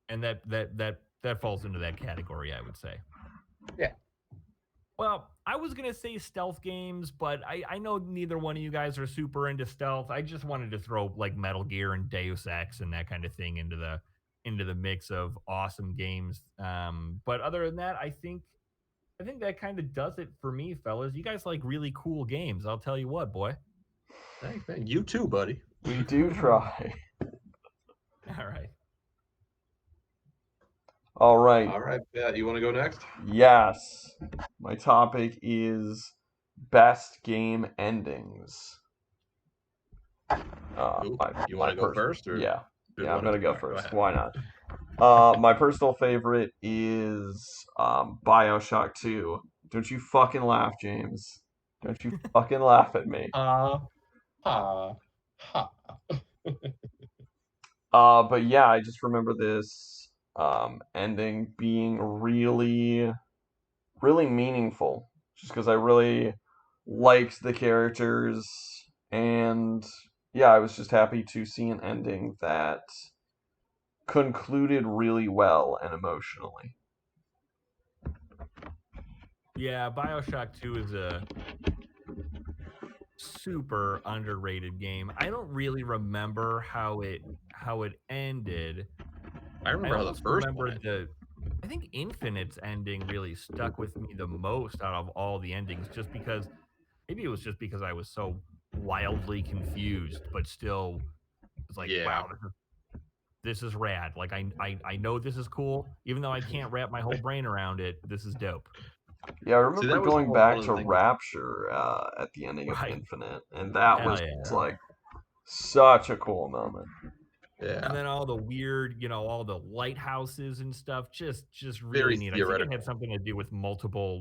And that falls into that category, I would say. Yeah. Well, I was gonna say stealth games, but I know neither one of you guys are super into stealth. I just wanted to throw like Metal Gear and Deus Ex and that kind of thing into the mix of awesome games. But other than that, I think that kind of does it for me, fellas. You guys like really cool games. I'll tell you what, boy. Thanks, man. You too, buddy. We do try. All right. All right. All right, Pat, you want to go next? Yes. My topic is best game endings. Ooh, you want to go first, or Yeah. good Yeah, I'm one? gonna go All right, first. ahead. Why not? My personal favorite is BioShock 2. Don't you fucking laugh, James. Don't you fucking laugh at me. Ha ha. But yeah, I just remember this ending being really, really meaningful. Just because I really liked the characters, and yeah, I was just happy to see an ending that concluded really well and emotionally. Yeah, BioShock 2 is a super underrated game. I don't really remember how it ended. I I remember how the almost first one remember ended. I think Infinite's ending really stuck with me the most out of all the endings, just because maybe it was just because I was so wildly confused, but still was like, Yeah. wow, this is rad. Like I know this is cool, even though I can't wrap my whole brain around it. This is dope. Yeah, I See, remember that was going almost one back of to the things. Rapture at the ending of Right. Infinite, and that Hell was yeah. like such a cool moment. And Yeah. then all the weird, all the lighthouses and stuff, just really Very neat. I think it had theoretical, something to do with multiple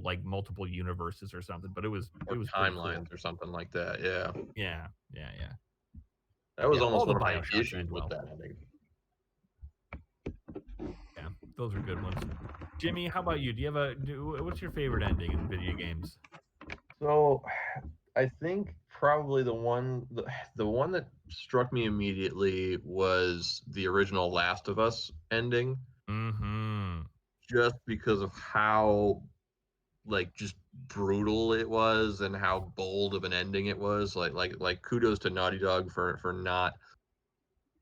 universes or something, but it was or pretty cool. timelines, or something like that. Yeah. Yeah, yeah, yeah. That was Yeah, all almost the one of my BioShocks issues end with well. that ending. Yeah, those are good ones. Jimmy, how about you? What's your favorite ending in video games? So, I think probably the one that struck me immediately was the original Last of Us ending, Mm-hmm. just because of how like just brutal it was and how bold of an ending it was. Like kudos to Naughty Dog for not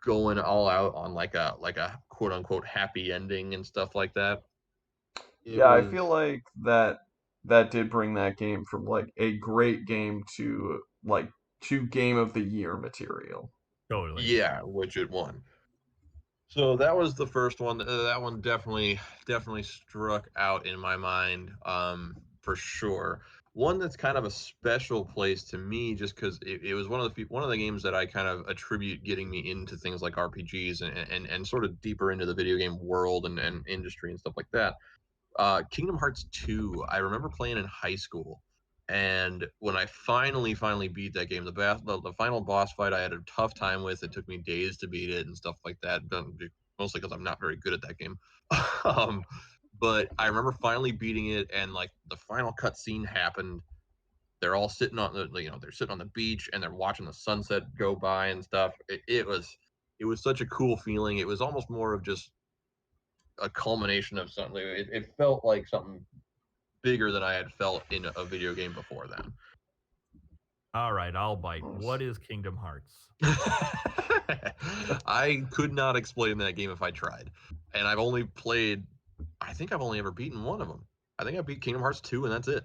going all out on like a quote unquote happy ending and stuff like that. It Yeah, I was feel like that did bring that game from like a great game to game of the year material. Totally. yeah, which it won. So that was the first one. That one definitely struck out in my mind, for sure. One that's kind of a special place to me, just because it was one of the games that I kind of attribute getting me into things like RPGs and sort of deeper into the video game world and industry and stuff like that. Kingdom Hearts 2, I remember playing in high school. And when I finally beat that game, the final boss fight I had a tough time with. It took me days to beat it and stuff like that. Mostly because I'm not very good at that game. um, but I remember finally beating it, and like the final cutscene happened. They're all sitting on they're sitting on the beach and they're watching the sunset go by and stuff. It was such a cool feeling. It was almost more of just a culmination of something. It felt like something bigger than I had felt in a video game before then. All right, I'll bite. Nice. What is Kingdom Hearts? I could not explain that game if I tried. And I think I've only ever beaten one of them. I think I beat Kingdom Hearts 2 and that's it.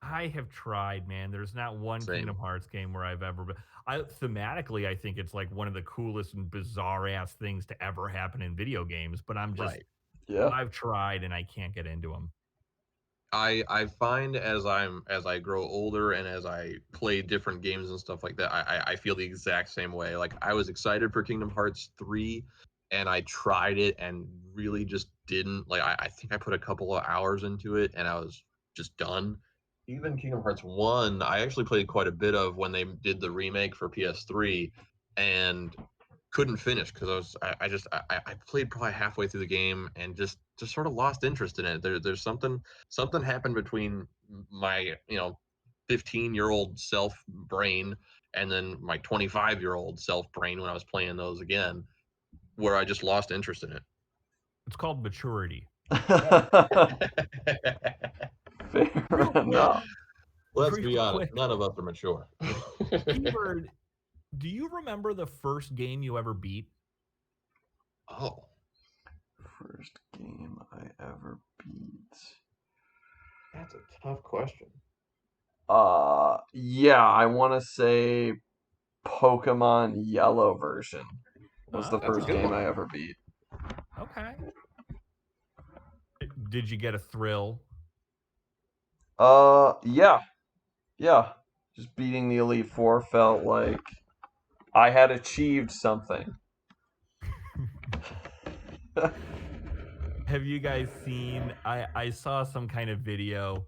I have tried, man. There's not one Same. Kingdom Hearts game where I've ever been. Thematically, I think it's like one of the coolest and bizarre ass things to ever happen in video games. But Right. Yeah. I've tried and I can't get into them. I find as I grow older and as I play different games and stuff like that, I feel the exact same way. Like I was excited for Kingdom Hearts 3 and I tried it and really just didn't like. I think I put a couple of hours into it and I was just done. Even Kingdom Hearts 1, I actually played quite a bit of when they did the remake for PS3 and couldn't finish because I played probably halfway through the game and just sort of lost interest in it. There's something happened between my 15-year-old self brain and then my 25-year-old self brain when I was playing those again, where I just lost interest in it. It's called maturity. Fair Real quick, enough. Let's real be honest, quick. none of us are mature. Keyword, do you remember the first game you ever beat? Oh, First game I ever beat. that's a tough question. Yeah, I want to say Pokemon Yellow version was the Oh, first good game one. I ever beat. Okay. Did you get a thrill? Yeah. Just beating the Elite Four felt like I had achieved something. Have you guys seen? I saw some kind of video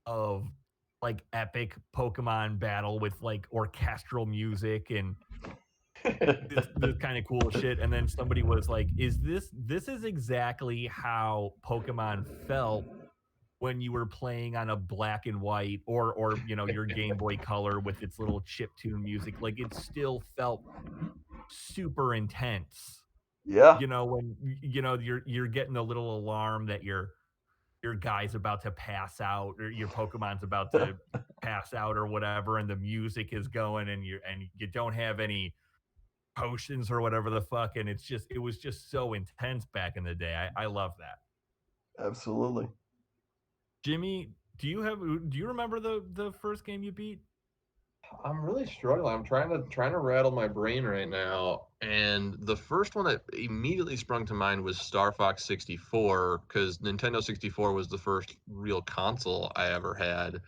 of like epic Pokemon battle with like orchestral music and this kind of cool shit. And then somebody was like, "Is this is exactly how Pokemon felt when you were playing on a black and white or your Game Boy Color with its little chip tune music? Like it still felt super intense." Yeah. When you're getting a little alarm that your guy's about to pass out or your Pokemon's about to pass out or whatever, and the music is going and you don't have any potions or whatever the fuck, and it was just so intense back in the day. I love that. Absolutely. Jimmy, do you remember the first game you beat? I'm really struggling. I'm trying to rattle my brain right now. And the first one that immediately sprung to mind was Star Fox 64 because Nintendo 64 was the first real console I ever had.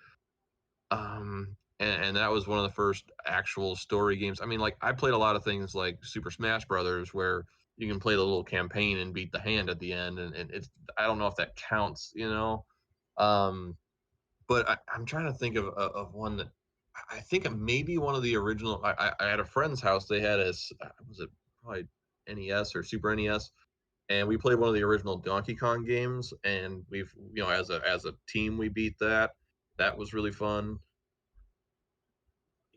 And that was one of the first actual story games. I mean, like I played a lot of things like Super Smash Brothers where you can play the little campaign and beat the hand at the end, and it's I don't know if that counts. Um, but I'm trying to think of one that I think maybe one of the original. I had a friend's house. They had was it probably NES or Super NES, and we played one of the original Donkey Kong games. And we've as a team we beat that. That was really fun.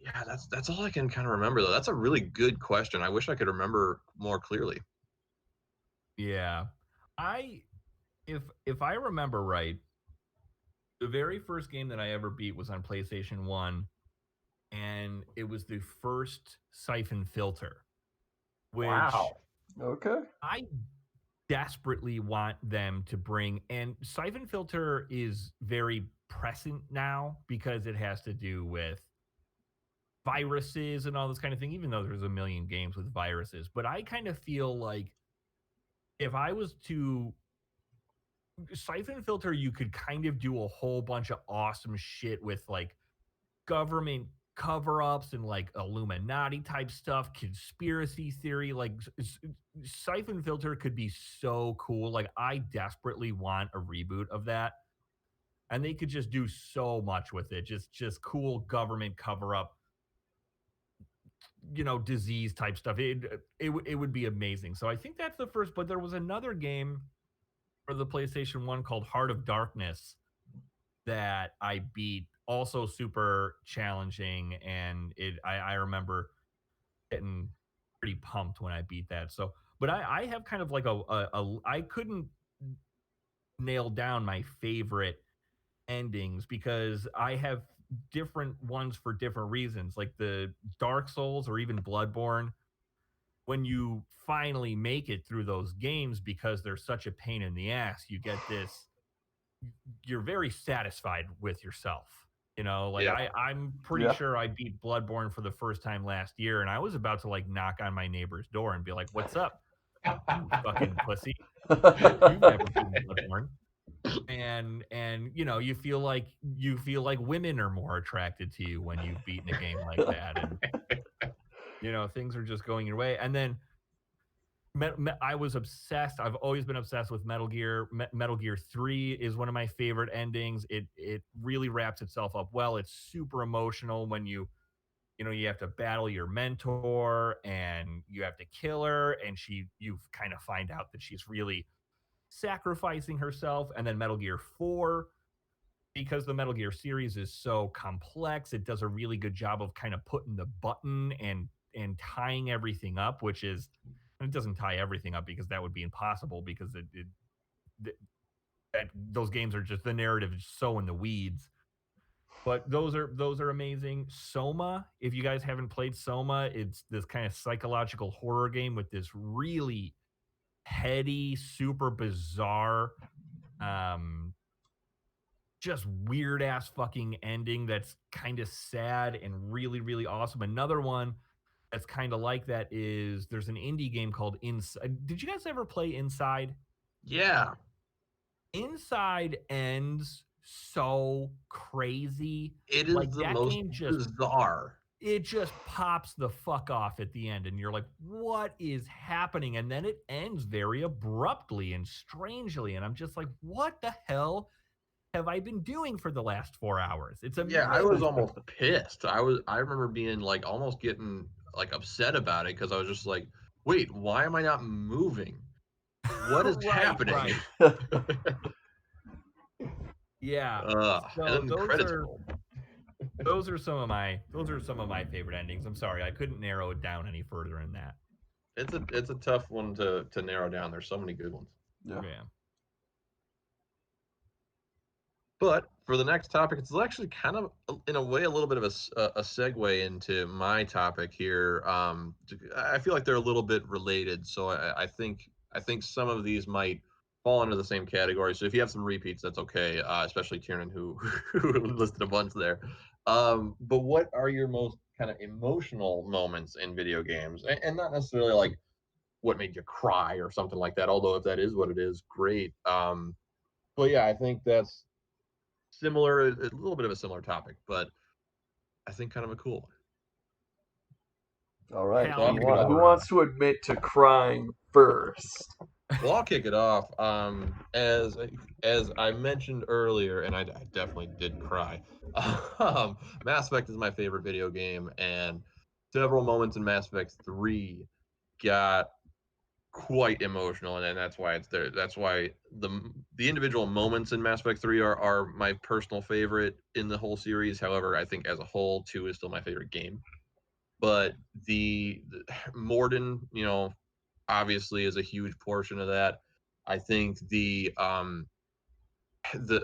Yeah, that's all I can kind of remember though. That's a really good question. I wish I could remember more clearly. Yeah. I if I remember right, the very first game that I ever beat was on PlayStation 1, and it was the first Siphon Filter, which Okay. I desperately want them to bring. And Siphon Filter is very present now because it has to do with viruses and all this kind of thing, even though there's a million games with viruses. But I kind of feel like if I was to Siphon Filter, you could kind of do a whole bunch of awesome shit with like government cover-ups and like Illuminati type stuff, conspiracy theory. Like Siphon Filter could be so cool. Like I desperately want a reboot of that, and they could just do so much with it. Just cool government cover-up, disease type stuff. It would be amazing. So I think that's the first. But there was another game for the PlayStation 1 called Heart of Darkness that I beat, also super challenging, and I remember getting pretty pumped when I beat that. So, but I have kind of like I couldn't nail down my favorite endings because I have different ones for different reasons. Like the Dark Souls or even Bloodborne, when you finally make it through those games because they're such a pain in the ass, you get this you're very satisfied with yourself. Like Yeah. I'm pretty Yeah. sure I beat Bloodborne for the first time last year, and I was about to like knock on my neighbor's door and be like, "What's up, you fucking pussy? You've never beaten Bloodborne." And you feel like women are more attracted to you when you've beaten a game like that, and things are just going your way. And then I was obsessed. I've always been obsessed with Metal Gear. Metal Gear 3 is one of my favorite endings. It really wraps itself up well. It's super emotional when you have to battle your mentor and you have to kill her, and you kind of find out that she's really sacrificing herself. And then Metal Gear 4, because the Metal Gear series is so complex, it does a really good job of kind of putting the button and tying everything up, which is, and it doesn't tie everything up because that would be impossible, because those games are just, the narrative is so in the weeds. But those are amazing. Soma, if you guys haven't played Soma, it's this kind of psychological horror game with this really heady, super bizarre, um, just weird ass fucking ending that's kind of sad and really, really awesome. Another one that's kind of like that is, there's an indie game called Inside. Did you guys ever play Inside? Yeah. Inside ends so crazy. It is Like the that most game just bizarre. it just pops the fuck off at the end, and you're like, what is happening? And then it ends very abruptly and strangely, and I'm just like, what the hell have I been doing for the last 4 hours? It's Yeah, I was amazing. almost pissed. I remember being like almost getting like upset about it because I was just like, wait, why am I not moving? What is Right, happening? right. Yeah. And So then the credits roll. those are some of my favorite endings. I'm sorry, I couldn't narrow it down any further in that. It's a tough one to narrow down. There's so many good ones. Yeah. Yeah. But for the next topic, it's actually kind of, in a way, a little bit of a segue into my topic here. I feel like they're a little bit related, so I think some of these might fall under the same category. So if you have some repeats, that's okay. Especially Tiernan, who who listed a bunch there. But what are your most kind of emotional moments in video games, and not necessarily like what made you cry or something like that? Although if that is what it is, great. But yeah, I think that's similar, a little bit of a similar topic, but I think kind of a cool All right. Hal, So I'll you kick it Who off. wants to admit to crying first? Well, I'll kick it off. As I mentioned earlier, and I definitely did cry. Mass Effect is my favorite video game, and several moments in Mass Effect 3 got quite emotional, and that's why it's there. That's why the individual moments in Mass Effect 3 are my personal favorite in the whole series. However, I think as a whole, 2 is still my favorite game. But the Morden, obviously is a huge portion of that. I think the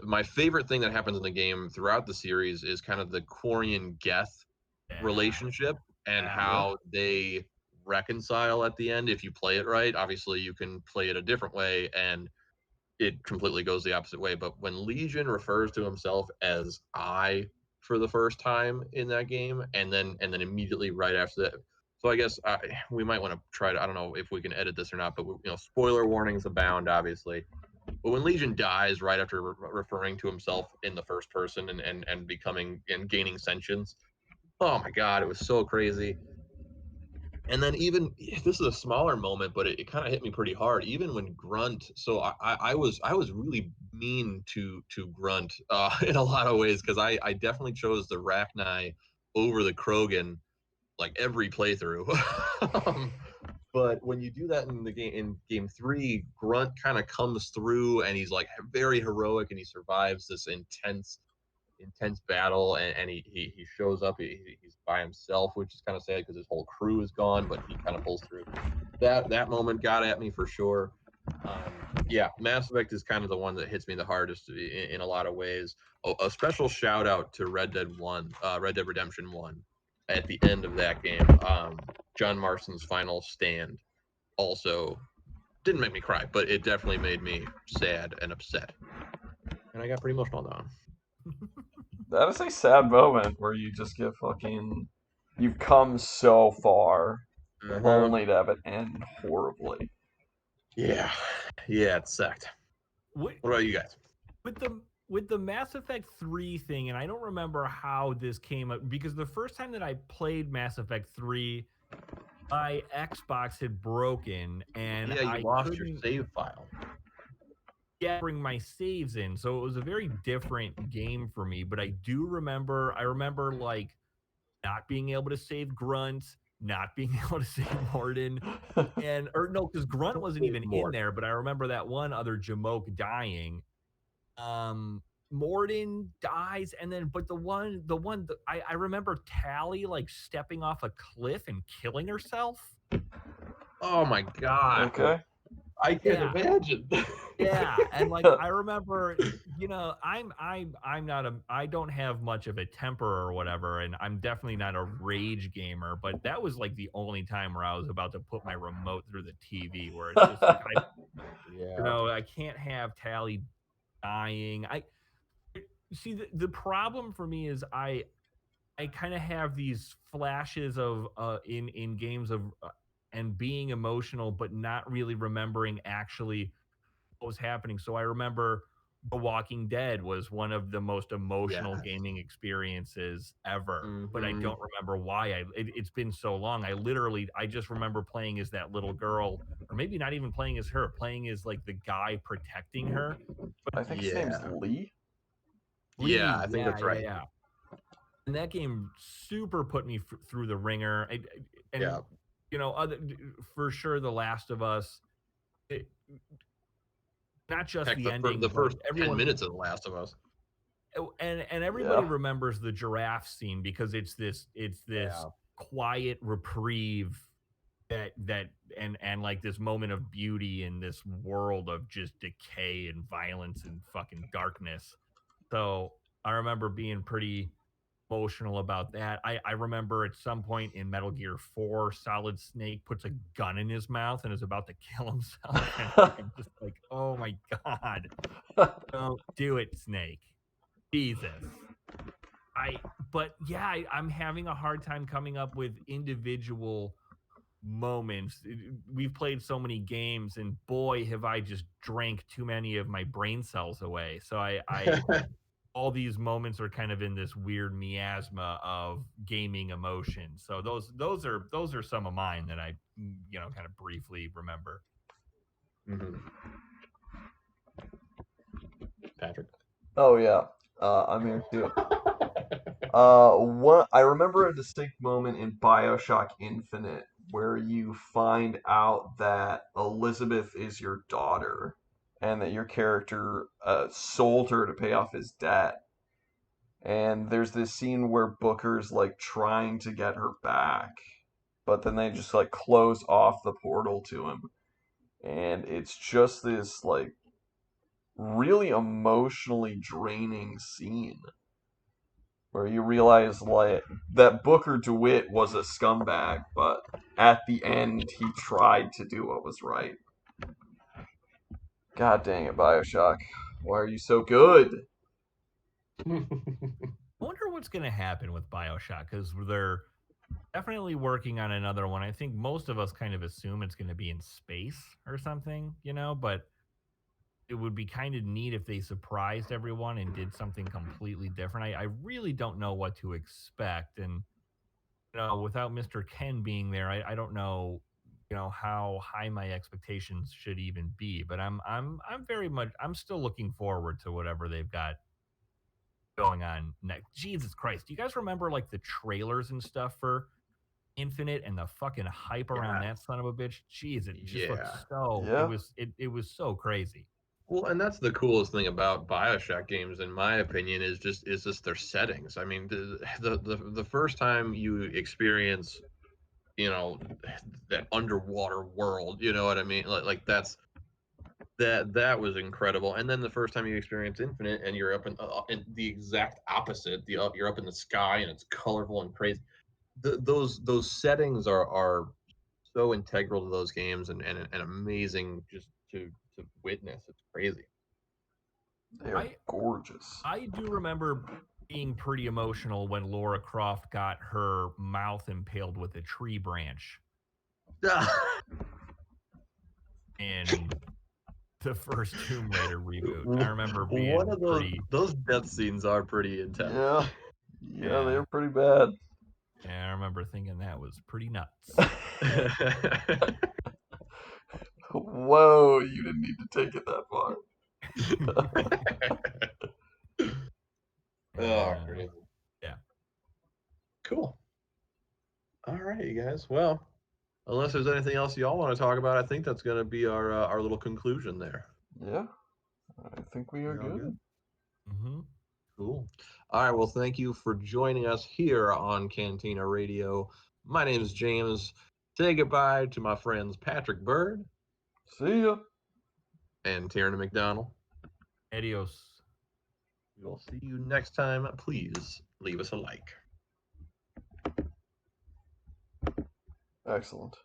my favorite thing that happens in the game throughout the series is kind of the Quarian Geth Yeah. relationship and Yeah. how they reconcile at the end if you play it right. Obviously, you can play it a different way and it completely goes the opposite way. But when Legion refers to himself as I for the first time in that game, and then immediately right after that, so I guess we might want to try to. I don't know if we can edit this or not, but spoiler warnings abound, obviously. But when Legion dies right after referring to himself in the first person and becoming and gaining sentience, oh my god, it was so crazy. And then even this is a smaller moment, but it kind of hit me pretty hard. Even when Grunt, so I was really mean to Grunt in a lot of ways because I definitely chose the Rachni over the Krogan like every playthrough. But when you do that in the game in game 3, Grunt kind of comes through and he's like very heroic and he survives this intense battle and he shows up, he's by himself, which is kind of sad because his whole crew is gone, but he kind of pulls through. That moment got at me for sure. Yeah, Mass Effect is kind of the one that hits me the hardest in a lot of ways. A special shout out to Red Dead Redemption 1 at the end of that game. John Marston's final stand also didn't make me cry, but it definitely made me sad and upset, and I got pretty emotional on that one. That is a sad moment where you just get fucking. You've come so far, only to have it end horribly. Yeah, yeah, it sucked. What about you guys? with the Mass Effect 3 thing, and I don't remember how this came up, because the first time that I played Mass Effect 3, my Xbox had broken and Yeah, you I lost your couldn't save file. bring my saves in. So it was a very different game for me. But I remember like not being able to save Grunt, not being able to save Morden, and or no, because Grunt wasn't Save even in more. there. But I remember that one other Jamoke dying. Morden dies, and then but I remember Tally like stepping off a cliff and killing herself. Oh my god. Okay. I can Yeah. imagine. Yeah, and like I remember, I'm not I don't have much of a temper or whatever, and I'm definitely not a rage gamer, but that was like the only time where I was about to put my remote through the TV where it's just like Yeah. I can't have Tally dying. I see the problem for me is I kind of have these flashes of in games of and being emotional but not really remembering actually what was happening. So I remember The Walking Dead was one of the most emotional Yes. gaming experiences ever, but I Mhm. don't remember why. It's been so long. I just remember playing as that little girl, or maybe not even playing as her, playing as like the guy protecting her. I think his name's Yeah. Lee. Yeah, Lee, I think yeah, that's yeah, right. yeah. And that game super put me through the ringer. And Yeah. other for sure, The Last of Us. It, not just Heck, the ending, the but first 10 everyone minutes of The Last of Us. and everybody Yeah. remembers the giraffe scene because it's this Yeah. quiet reprieve that and like this moment of beauty in this world of just decay and violence and fucking darkness. So I remember being pretty emotional about that. I remember at some point in Metal Gear 4, Solid Snake puts a gun in his mouth and is about to kill himself. And I'm just like, oh my God, don't do it, Snake. Jesus. But yeah, I'm having a hard time coming up with individual moments. We've played so many games, and boy, have I just drank too many of my brain cells away. So I all these moments are kind of in this weird miasma of gaming emotion. So those are some of mine that I kind of briefly remember. Mhm. Patrick. Oh yeah. I'm here too. What I remember a distinct moment in BioShock Infinite where you find out that Elizabeth is your daughter and that your character sold her to pay off his debt. And there's this scene where Booker's like trying to get her back, but then they just like close off the portal to him. And it's just this like really emotionally draining scene where you realize like that Booker DeWitt was a scumbag, but at the end he tried to do what was right. God dang it, BioShock. Why are you so good? I wonder what's going to happen with BioShock because they're definitely working on another one. I think most of us kind of assume it's going to be in space or something, but it would be kind of neat if they surprised everyone and did something completely different. I really don't know what to expect. And, without Mr. Ken being there, I don't know, how high my expectations should even be. But I'm still looking forward to whatever they've got going on next. Jesus Christ. Do you guys remember like the trailers and stuff for Infinite and the fucking hype around Yeah. that son of a bitch? Jeez, it just looked Yeah. so Yeah. it was so crazy. Well, and that's the coolest thing about BioShock games, in my opinion, is just their settings. I mean, the first time you experience, you know, that underwater world, you know what I mean? Like that was incredible. And then the first time you experience Infinite, and you're up in the exact opposite. You're up in the sky, and it's colorful and crazy. Those settings are so integral to those games, and amazing just to witness. It's crazy. They're I gorgeous. I do remember being pretty emotional when Laura Croft got her mouth impaled with a tree branch in the first Tomb Raider reboot. I remember One being of those pretty those death scenes are pretty intense. Yeah. Yeah, yeah. they're pretty bad. And I remember thinking that was pretty nuts. Whoa, you didn't need to take it that far. Oh, crazy. Yeah. Cool. All right, you guys. Well, unless there's anything else y'all want to talk about, I think that's going to be our little conclusion there. Yeah, I think we are We're all good. Mm-hmm. Cool. All right. Well, thank you for joining us here on Cantina Radio. My name is James. Say goodbye to my friends Patrick Bird See ya. and Tierney McDonald. Adios. We will see you next time. Please leave us a like. Excellent.